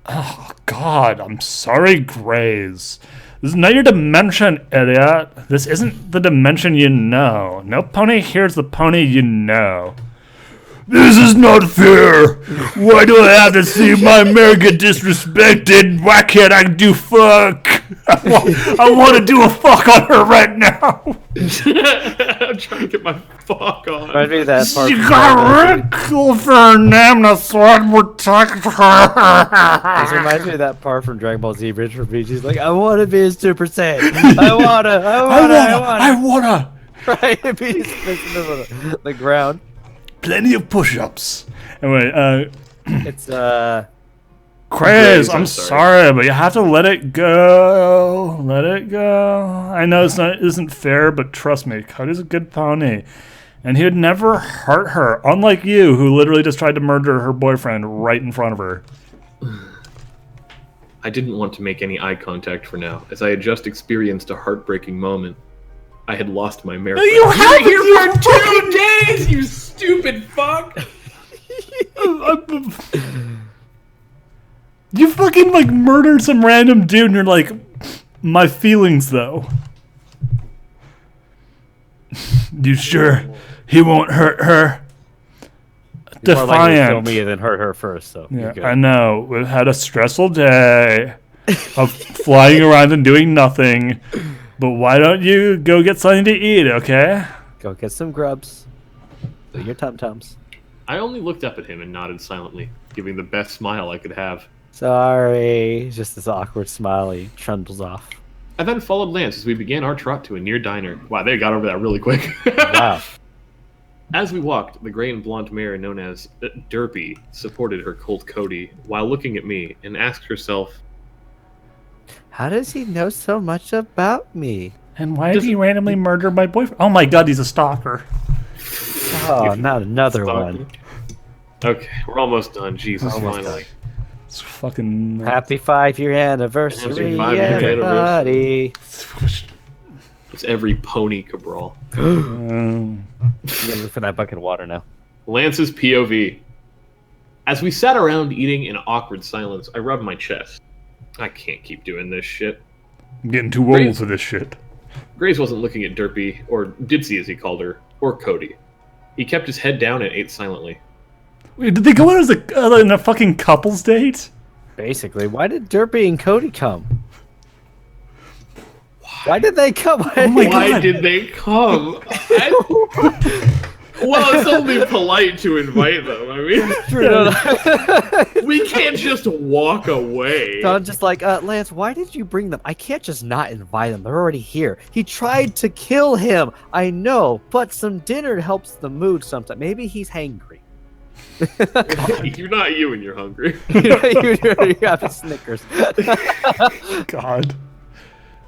Oh, God, I'm sorry, Grays. This is not your dimension, idiot. This isn't the dimension you know. No pony here's the pony you know. This is not fair. Why do I have to see my mare get disrespected? Why can't I do fuck? I want to do a fuck on her right now. I'm trying to get my fuck on. Reminds me of that part. She from got Dragon Ball Z. ridiculed for her name. That's what we're talking This her. reminds me of that part from Dragon Ball Z. Richard Beach. He's like, I want to be a Super Saiyan. I wanna. Right? He's fixing the ground. Plenty of push-ups. Anyway, It's Craze, Grays, I'm I'm sorry, but you have to let it go. Let it go. I know isn't fair, but trust me, Cody's a good pony. And he would never hurt her, unlike you, who literally just tried to murder her boyfriend right in front of her. I didn't want to make any eye contact for now, as I had just experienced a heartbreaking moment. I had lost my mare. You have here for 2 days, you stupid fuck! You fucking, like, murdered some random dude, and you're like, my feelings, though. You sure he won't hurt her? more likely to kill Defiant. me than hurt her first. So you're Yeah, good. I know. We've had a stressful day of flying around and doing nothing. But why don't you go get something to eat, okay? Go get some grubs. Do your tum-tums. I only looked up at him and nodded silently, giving the best smile I could have. Sorry. Just this awkward smile. He trundles off. I then followed Lance as we began our trot to a near diner. Wow, they got over that really quick. Wow. As we walked, the gray and blonde mare known as Derpy supported her colt Cody while looking at me and asked herself, How does he know so much about me? And why did he randomly murder my boyfriend? Oh my god, he's a stalker. Oh, not another one. Okay, we're almost done. Jesus, Almost finally. It's fucking... Happy 5-year anniversary, Happy 5-year everybody. It's every pony cabral. Um, I'm gonna look for that bucket of water now. Lance's POV. As we sat around eating in awkward silence, I rubbed my chest. I can't keep doing this shit. I'm getting too old for this shit. Grace wasn't looking at Derpy, or Ditzy as he called her, or Cody. He kept his head down and ate silently. Wait, did they go out as in a fucking couple's date? Basically, why did Derpy and Cody come? Why did they come? Why did they come? Well, it's only polite to invite them. I mean, we can't just walk away. So I'm just like, Lance, why did you bring them? I can't just not invite them. They're already here. He tried to kill him. I know, but some dinner helps the mood sometimes. Maybe he's hangry. You're not you when you're hungry. you have a Snickers. God.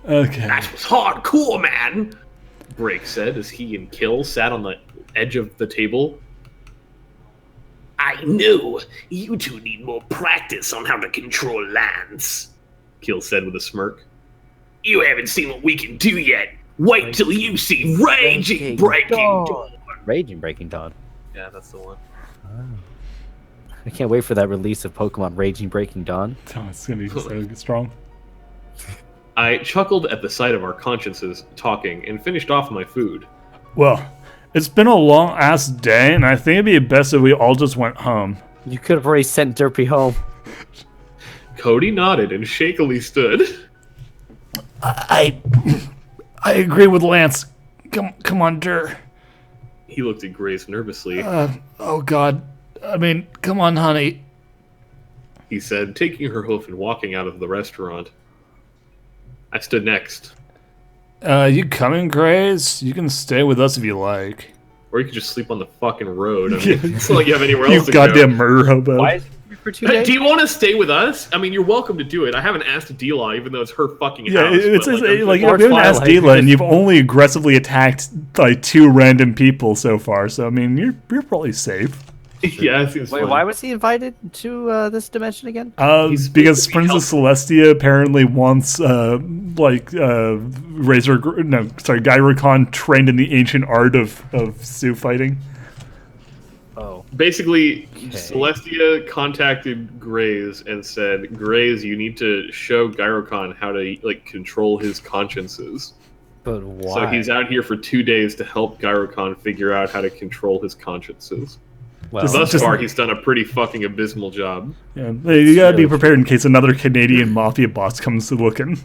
Okay. That was hardcore, man. Break said as he and Kill sat on the edge of the table. I know. You two need more practice on how to control Lance. Kill said with a smirk. You haven't seen what we can do yet. Wait till you see Raging Breaking Dawn. Raging Breaking Dawn. Yeah, that's the one. I can't wait for that release of Pokemon Raging Breaking Dawn. Oh, it's gonna be so strong. I chuckled at the sight of our consciences talking and finished off my food. Well, it's been a long ass day, and I think it'd be best if we all just went home. You could have already sent Derpy home. Cody nodded and shakily stood. I agree with Lance. Come on, Dur. He looked at Grace nervously. Oh God. I mean, come on, honey. He said, taking her hoof and walking out of the restaurant. I stood next. You coming, Grace? You can stay with us if you like. Or you could just sleep on the fucking road. I mean, it's not like you have anywhere You else to goddamn go. murder hobo. Why is it here for 2 days? Do you want to stay with us? I mean, you're welcome to do it. I haven't asked D-Law, even though it's her fucking Yeah, house. it's but, like I'm you haven't asked Twilight. Dila, and you've only aggressively attacked like 2 random people so far. So I mean, you're probably safe. yeah, it seems Wait, fun. why was he invited to this dimension again? He's Because supposed to be Princess Celestia apparently wants Gyro-Con trained in the ancient art of Sioux fighting. Oh. Basically, Celestia contacted Graze and said, "Graze, you need to show Gyro-Con how to like control his consciences." But why? So he's out here for 2 days to help Gyro-Con figure out how to control his consciences. well, Thus far, he's done a pretty fucking abysmal job. Yeah, you gotta be prepared in case another Canadian mafia boss comes looking.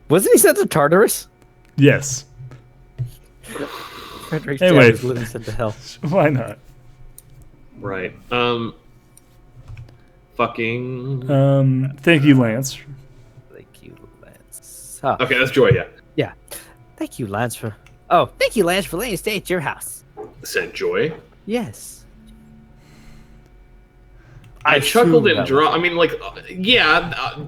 wasn't he sent to Tartarus? Yes. Frederick Anyway. was living sent to hell. Why not? Right. Fucking. Thank you, Lance. Thank you, Lance. Oh, Okay, that's Joy. Yeah. yeah. Thank you, Lance, for. Oh, thank you, Lance, for letting me stay at your house. Said Joy. Yes. I chuckled and that draw. I mean, like,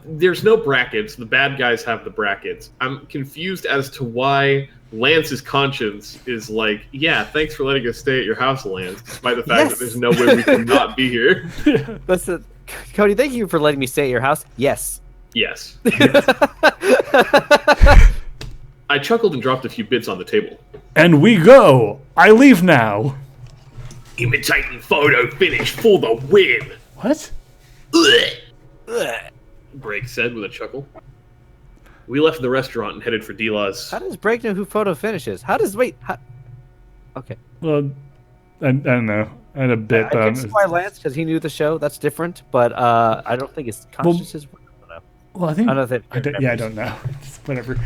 there's no brackets. The bad guys have the brackets. I'm confused as to why Lance's conscience is like, yeah, thanks for letting us stay at your house, Lance, despite the fact that there's no way we can not be here. That's it. Cody, thank you for letting me stay at your house. Yes. Yes. I chuckled and dropped a few bits on the table. And we go. I leave now. Imitating photo finish for the win. What? Break said with a chuckle. We left the restaurant and headed for D-Law's. How does Break know who photo finishes? How does Okay. Well, I don't know. I had a bit. I can see why Lance, because he knew the show. That's different, but I don't think his conscience is. Well, I think. I don't know if I don't know. Whatever.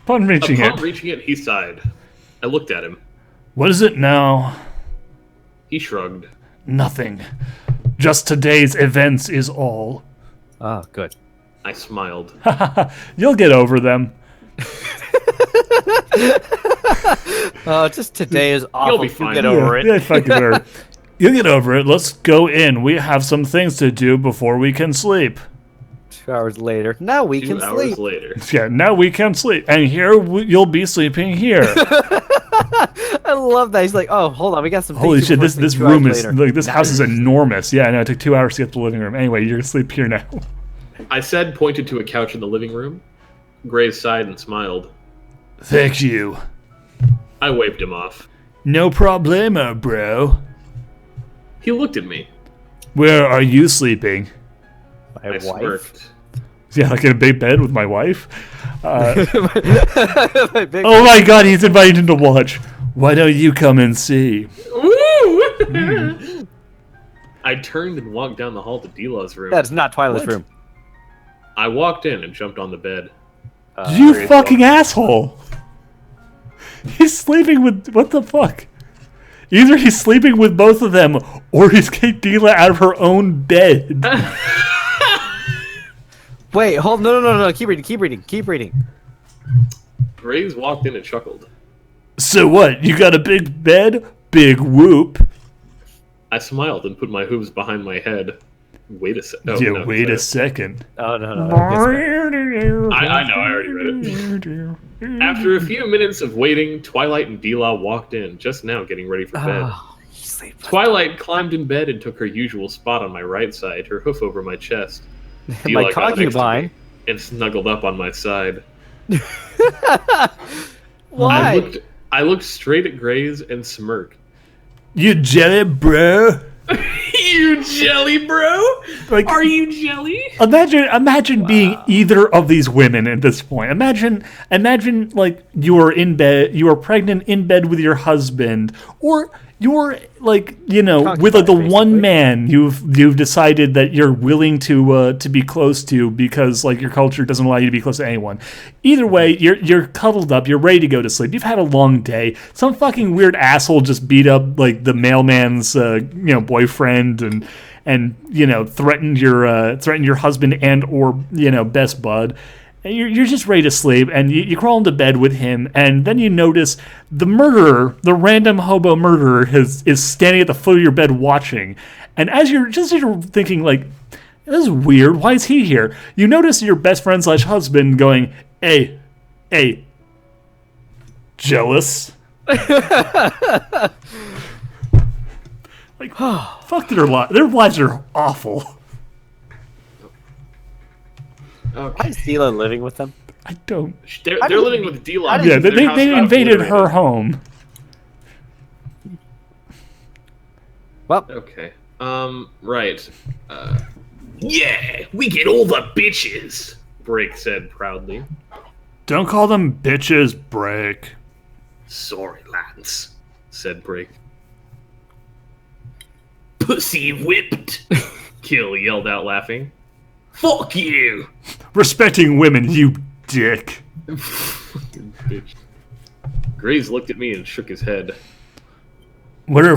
Upon reaching Upon it. reaching it, he sighed. I looked at him. What is it now? He shrugged. Nothing. Just today's events is all. Oh, good. I smiled. You'll get over them. Just today is awful. You'll be You fine. Get over it. Yeah, fucking whatever. You'll get over it. Let's go in. We have some things to do before we can sleep. 2 hours later. Now we 2 can hours sleep. later. Yeah, now we can sleep. And here you'll be sleeping here. I love that. He's like, oh, hold on, we got some. Holy things to shit, work this 2 hours room is, later. like, this house is enormous. Yeah, I know, it took 2 hours to get to the living room. Anyway, you're gonna sleep here now. I said, pointed to a couch in the living room. Grace sighed and smiled. Thank you. I waved him off. No problemo, bro. He looked at me. Where are you sleeping? My I wife. smirked. Yeah, like in a big bed with my wife. My big- Oh my god, he's invited him to watch. Why don't you come and see? Woo! I turned and walked down the hall to D-Law's room. That's not Twilight's room. I walked in and jumped on the bed. You fucking asshole! He's sleeping with... What the fuck? Either he's sleeping with both of them, or he's kicked Dila out of her own bed. Wait, hold. No. Keep reading. Graves walked in and chuckled. So what? You got a big bed? Big whoop. I smiled and put my hooves behind my head. Wait a second. Oh, Yeah, no, wait a sorry. second. Oh no. I know, I already read it. After a few minutes of waiting, Twilight and D-Law walked in, just now getting ready for bed. Oh, you sleep. Twilight climbed in bed and took her usual spot on my right side, her hoof over my chest. D-Law My got next to me concubine. and snuggled up on my side. Why? I looked straight at Graze and smirked. You jelly, bro? You jelly, bro? Like, Are you jelly? Imagine being either of these women at this point. Imagine like you are in bed, you are pregnant in bed with your husband, or you're like, you know, with like the one man you've decided that you're willing to be close to because like your culture doesn't allow you to be close to anyone. Either way, you're cuddled up, you're ready to go to sleep. You've had a long day. Some fucking weird asshole just beat up like the mailman's boyfriend and you know threatened your husband and or best bud. and you're just ready to sleep, and you crawl into bed with him, and then you notice the murderer, the random hobo murderer, is standing at the foot of your bed watching. And as you're thinking, like, this is weird, why is he here? You notice your best friend / husband going, hey, jealous? Like, fuck their lives. Their lives are awful. Okay. Why is Dylan living with them? I don't. They're living with D-Lock. Yeah, they invaded her home. Well, Okay. Right. Yeah, we get all the bitches. Break said proudly. Don't call them bitches, Break. Sorry, Lance. Said Break. Pussy whipped. Kill yelled out laughing. Fuck you. Respecting women, you dick. Bitch. Graves looked at me and shook his head. Whatever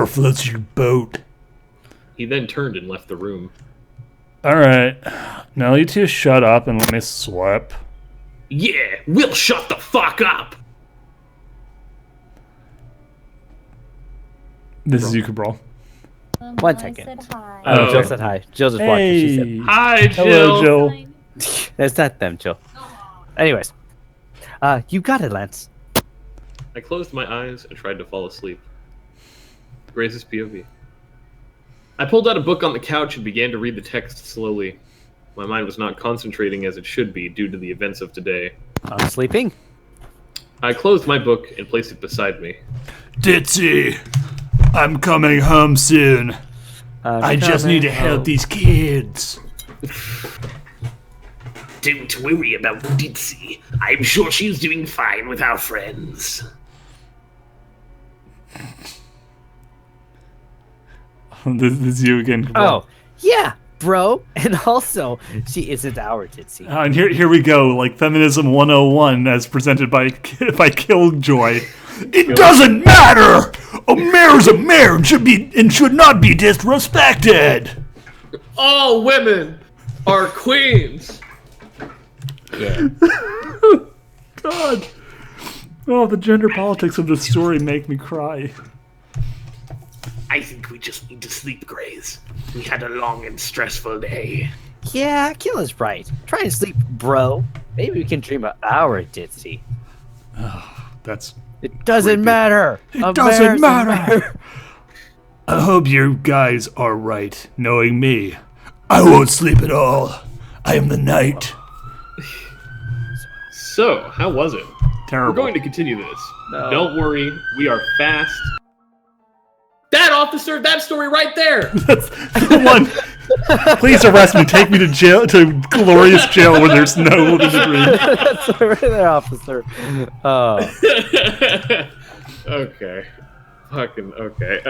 floats your boat. He then turned and left the room. Alright. Now you two shut up and let me swap. Yeah, we'll shut the fuck up. This is you, Cabral. 1 second. I said hi. Oh, Jill said hi. Jill just walked in. She said, Hey. Hi, Jill. Hello, Jill. "That's not them, Jill." Anyways, you got it, Lance. I closed my eyes and tried to fall asleep. Grace's POV. I pulled out a book on the couch and began to read the text slowly. My mind was not concentrating as it should be due to the events of today. I'm sleeping. I closed my book and placed it beside me. Ditzy, I'm coming home soon. I just need to help these kids. Don't worry about Ditzy. I'm sure she's doing fine with our friends. This is you again, Cabral. Oh, yeah, bro. And also, she isn't our Ditzy. And here we go, like Feminism 101 as presented by Killjoy. It doesn't matter. A mare's a mare and should not be disrespected. All women are queens! Yeah. God. Oh, the gender politics of this story make me cry. I think we just need to sleep, Grace. We had a long and stressful day. Yeah, Killa's right. Try and sleep, bro. Maybe we can dream of our Ditzy. That's It doesn't matter. It doesn't matter. I hope you guys are right, knowing me. I won't sleep at all. I am the night. So, how was it? terrible. We're going to continue this. No. Don't worry, we are fast. That officer, that story right there! That's the one. Please arrest me. Take me to jail, to glorious jail where there's no living degree. That's right there, officer. Okay. Fucking okay.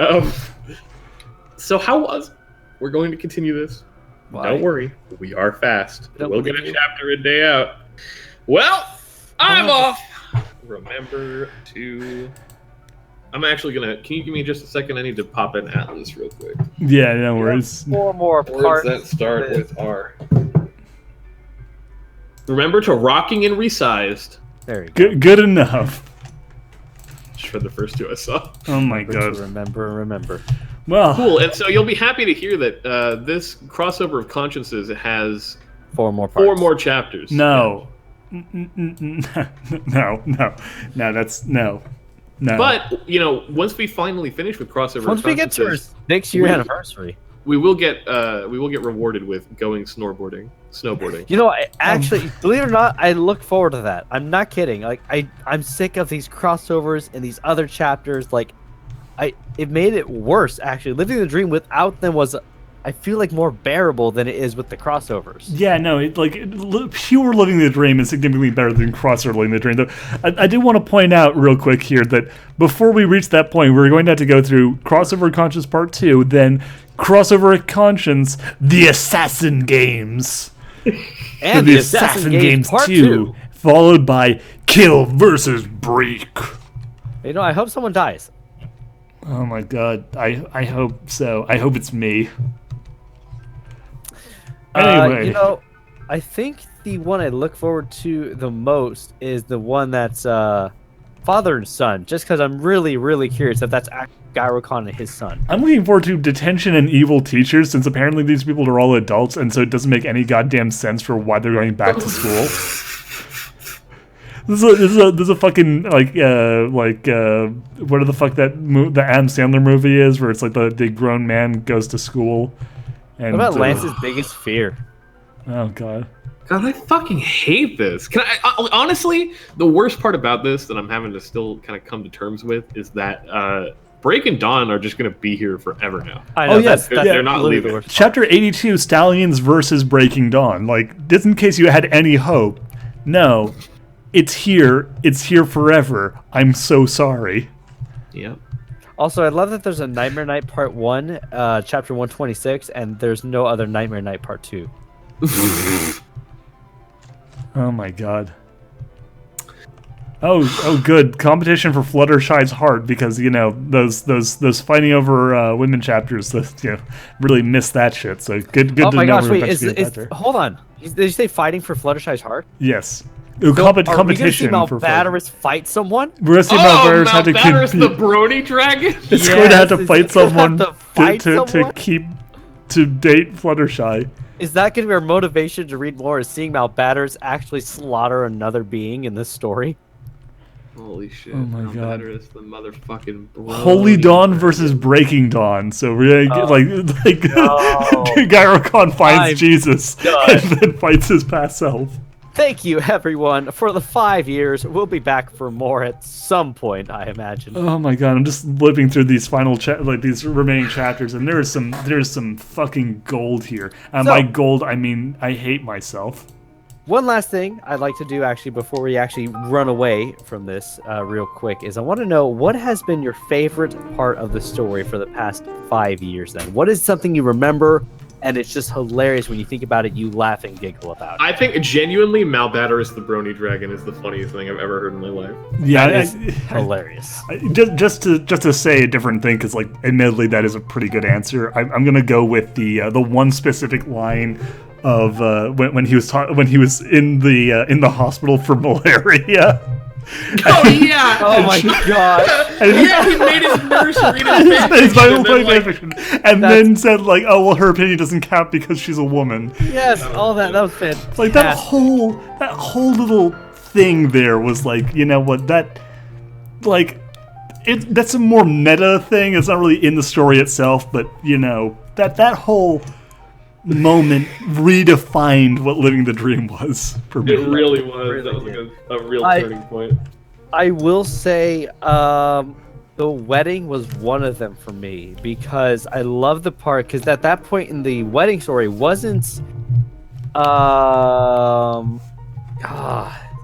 So how was? We're going to continue this. Why? Don't worry, we are fast. Don't We'll get a believe you. chapter a day out. Well, I'm off. Remember to. I'm actually gonna. Can you give me just a second? I need to pop in Atlas real quick. Yeah, no worries. 4 more Words parts. that start with R. Remember to rocking and resized. There you go. Good enough. Just for the first two I saw. Oh my god. Remember. Well, Cool, and so you'll be happy to hear that this crossover of consciences has 4 more parts. 4 more chapters. no. No, that's no. But once we finally finish with crossover, Once we get to our consciences, 6-year we- anniversary. we will get rewarded with going snowboarding. You know, I actually, believe it or not, I look forward to that. I'm not kidding. Like, I'm sick of these crossovers and these other chapters. Like, it made it worse, actually. Living the dream without them was, I feel like, more bearable than it is with the crossovers. Yeah, no, pure living the dream is significantly better than crossover living the dream. Though I do want to point out real quick here that before we reach that point, we're going to have to go through crossover conscience part 2, then crossover conscience, The Assassin Games. And the Assassin Games Part 2, followed by Kill versus Break. You know, I hope someone dies. Oh my god, I hope so. I hope it's me. Anyway. I think the one I look forward to the most is the one that's father and son, just because I'm really, really curious if that's actually Gyrocon and his son. I'm looking forward to Detention and Evil Teachers, since apparently these people are all adults, and so it doesn't make any goddamn sense for why they're going back to school. This is a fucking what the fuck the Adam Sandler movie is, where it's like the grown man goes to school. And, What about Lance's biggest fear? Oh god. God, I fucking hate this. Honestly, the worst part about this that I'm having to still kind of come to terms with is that Break and Dawn are just going to be here forever now. I know, Oh, yes, they're not literally leaving. the worst. Chapter 82, Stallions versus Breaking Dawn. Like, just in case you had any hope, no, it's here. It's here forever. I'm so sorry. Yep. Also, I love that there's a Nightmare Night Part 1, Chapter 126, and there's no other Nightmare Night Part 2. Oh my god. Oh, good. Competition for Fluttershy's heart, because those fighting over women chapters, really missed that shit. So good. Oh to my know gosh! we're Wait, eventually gonna get there. hold on. Did you say fighting for Fluttershy's heart? Yes. So are we gonna see Competition for Malbadorous fight someone? We're gonna see Malbadorous have to Malbadorous compete. the Brony Dragon? It's going to have to Yes, fight is he gonna someone have to fight to someone? to date Fluttershy. Is that going to be our motivation to read more? Is seeing Malbadorous actually slaughter another being in this story? Holy shit. Oh my God. Malbadorous the motherfucking Brony Holy Dawn Dragon. versus Breaking Dawn. So we're gonna get, no. Gyrocon finds I'm Jesus done. and then fights his past self. Thank you, everyone, for the 5 years. We'll be back for more at some point, I imagine. Oh my god, I'm just flipping through these final these remaining chapters, and there's some fucking gold here. And So- by gold, I mean I hate myself. One last thing I'd like to do, actually, before we actually run away from this real quick, is I want to know what has been your favorite part of the story for the past 5 years, then? What is something you remember, and it's just hilarious when you think about it, you laugh and giggle about it? I think genuinely Malbadorous the Brony Dragon is the funniest thing I've ever heard in my life. Yeah, That is hilarious. just to say a different thing, because admittedly that is a pretty good answer. I'm gonna go with the one specific line of when he was in the hospital for malaria. Oh yeah! Oh my god! Yeah, he made his nurse read his His Bible fanfiction, and then said oh well, her opinion doesn't count because she's a woman. Yes, all that was fantastic. Like that whole little thing there was that's a more meta thing. It's not really in the story itself, but that whole moment redefined what living the dream was for me. It really was. That was a real turning point. I will say the wedding was one of them for me, because I love the part, because at that point in the wedding story wasn't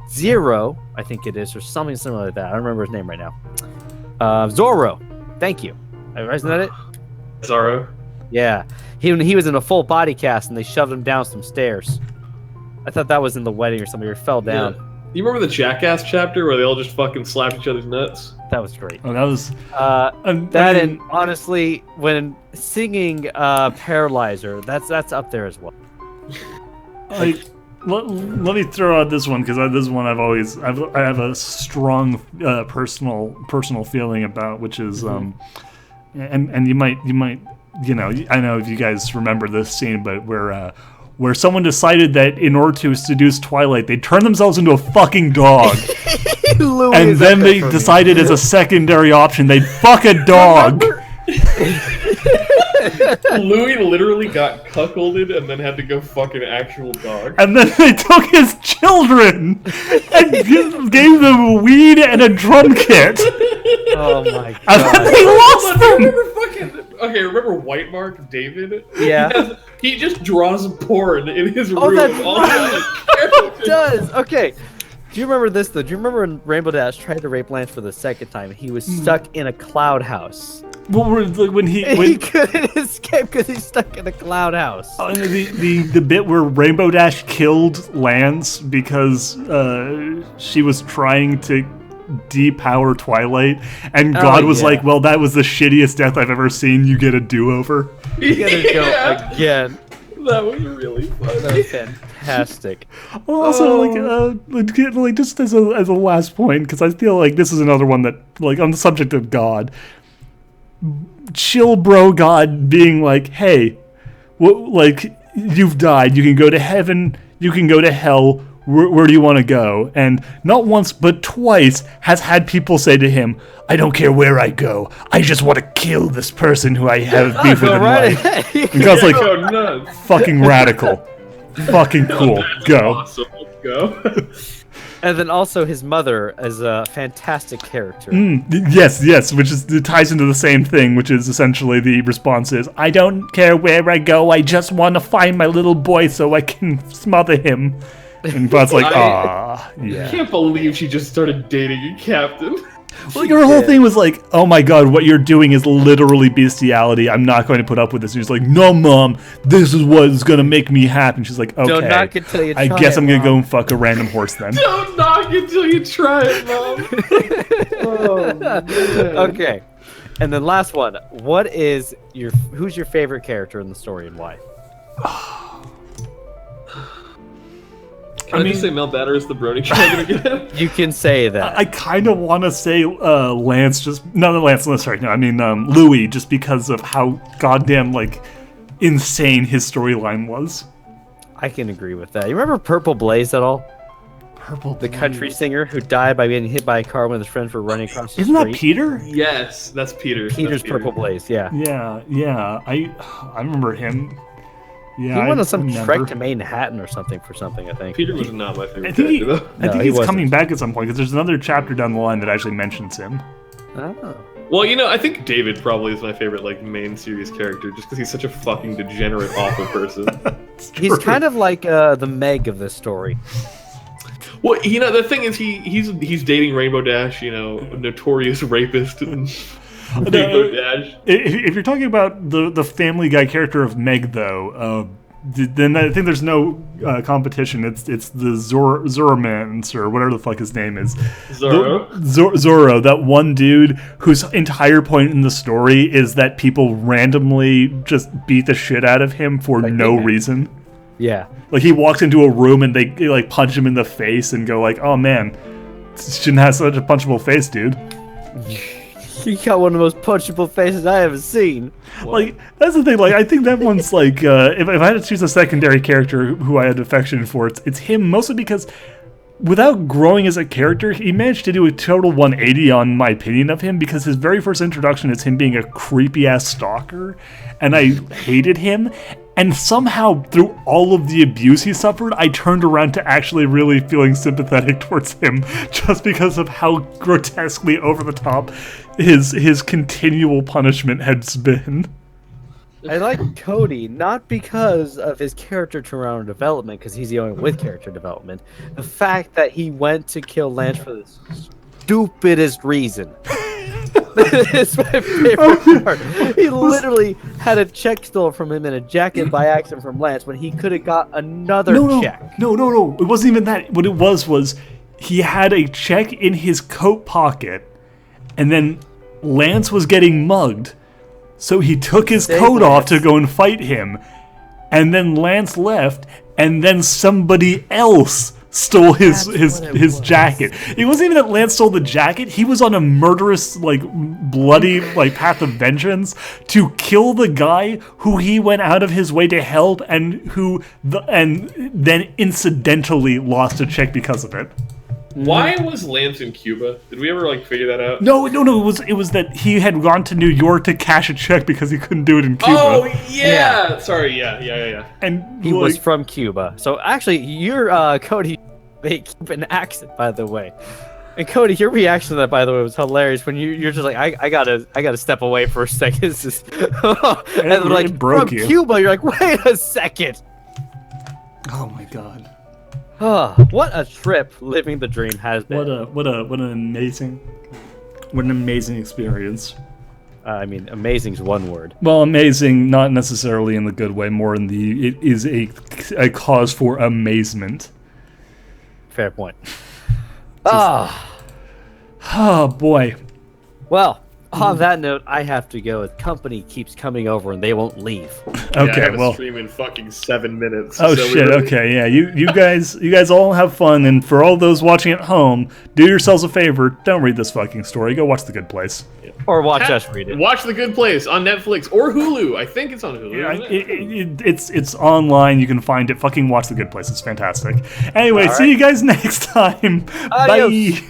Zero, I think it is, or something similar like that. I don't remember his name right now. Zorro. Thank you. Isn't that it? Zorro. Yeah. He was in a full body cast and they shoved him down some stairs. I thought that was in the wedding or something, or he fell down. Yeah. You remember the Jackass chapter where they all just fucking slapped each other's nuts? That was great. Oh, that was And honestly, when singing Paralyzer, that's up there as well. Let me throw out this one, because this is one I have a strong personal feeling about, which is and you might I know if you guys remember this scene, but where someone decided that in order to seduce Twilight, they'd turn themselves into a fucking dog. And then they decided as a secondary option they'd fuck a dog. Louis literally got cuckolded and then had to go fuck an actual dog. And then they took his children and gave them weed and a drum kit. Oh my And god. then they lost them. Remember White Mark David? Yeah. He just draws porn in his room. Oh, that's all right. It does. Okay. Do you remember this though? Do you remember when Rainbow Dash tried to rape Blanche for the second time? He was stuck in a cloud house. When He couldn't escape because he's stuck in a cloud house. the bit where Rainbow Dash killed Lance because she was trying to depower Twilight, and God was like, well, that was the shittiest death I've ever seen. You get a do-over. You gotta go again. That was really funny. That was fantastic. fantastic. Also, like just as a last point, because I feel like this is another one that, like, on the subject of God, chill, bro, God being like, hey, like, you've died, you can go to heaven, you can go to hell. Where do you want to go? And not once, but twice has had people say to him, I don't care where I go. I just want to kill this person who I have beef with in life. And God's like, Go nuts. fucking radical. Fucking cool. Go. Awesome. Let's go. And then also his mother is a fantastic character. Yes, which it ties into the same thing, which is essentially the response is, I don't care where I go. I just want to find my little boy so I can smother him. And God's like, I yeah. can't believe she just started dating a captain. Like, her whole thing was like, oh my god, what you're doing is literally bestiality. I'm not going to put up with this. And she's like, no, Mom, this is what is going to make me happy. And she's like, okay, Don't knock it till you I try guess it, I'm going to Mom." go and fuck a random horse then. Don't knock it till you try it, Mom. Oh, man. Okay. And then last one. Who's your favorite character in the story and why? Can I just say Mel Batter is the Brony dragon again? You can say that. I kind of want to say Lance, Louis, just because of how goddamn, like, insane his storyline was. I can agree with that. You remember Purple Blaze at all? Purple The country singer who died by being hit by a car when his friends were running across the Isn't street? that Peter? Yes, that's Peter. Peter's That's Peter. Purple Blaze, yeah. Yeah. I remember him. Yeah, He went I on some remember. trek to Manhattan or something, I think. Peter was not my favorite I think, character, though. I No, think he he's coming wasn't. back at some point, because there's another chapter down the line that actually mentions him. Oh. Well, I think David probably is my favorite, like, main series character, just because he's such a fucking degenerate, awful person. He's kind of like the Meg of this story. Well, the thing is, he's dating Rainbow Dash, notorious rapist and Rainbow Dash. If you're talking about the Family Guy character of Meg, though, then I think there's no competition. It's the Zoromans, or whatever the fuck his name is. Zorro? Zorro, that one dude whose entire point in the story is that people randomly just beat the shit out of him for no reason. Yeah. Like, he walks into a room and they like punch him in the face and go like, oh man, shouldn't have such a punchable face, dude. You got one of the most punchable faces I ever seen. Like, that's the thing, like, I think that one's like, if I had to choose a secondary character who I had affection for, it's him, mostly because without growing as a character, he managed to do a total 180 on my opinion of him, because his very first introduction is him being a creepy-ass stalker, and I hated him, and somehow, through all of the abuse he suffered, I turned around to actually really feeling sympathetic towards him, just because of how grotesquely over the top his continual punishment has been. I like Cody, not because of his character turnaround development, because he's the only one with character development. The fact that he went to kill Lance for the stupidest reason. It's my favorite part. He literally had a check stolen from him in a jacket by accident from Lance when he could have got another check. No. It wasn't even that. What it was he had a check in his coat pocket, and then Lance was getting mugged, so he took his coat off to go and fight him, and then Lance left, and then somebody else stole his jacket. It wasn't even that Lance stole the jacket. He was on a murderous, like, bloody, like, path of vengeance to kill the guy who he went out of his way to help, and then incidentally lost a check because of it. Why was Lance in Cuba? Did we ever, like, figure that out? No. It was that he had gone to New York to cash a check because he couldn't do it in Cuba. Oh, yeah! Sorry, yeah. And He was from Cuba. So actually, you're Cody, a Cuban accent, by the way. And Cody, your reaction to that, by the way, was hilarious. When you're just like, I gotta step away for a second. It's just, and they're like, broke from you. Cuba. You're like, wait a second. Oh my god. What a trip living the dream has been. What an amazing experience. I mean, amazing is one word. Well, amazing, not necessarily in the good way, more in the it is a cause for amazement. Fair point. Oh boy. Well, On that note, I have to go. The company keeps coming over and they won't leave. I Okay, have a well. stream in fucking 7 minutes. Oh so we shit! really- Okay, yeah. You guys all have fun, and for all those watching at home, do yourselves a favor. Don't read this fucking story. Go watch The Good Place. Or watch us read it. Watch The Good Place on Netflix or Hulu. I think it's on Hulu. isn't it? It's online. You can find it. Fucking watch The Good Place. It's fantastic. Anyway, All see right. you guys next time. Adios. Bye.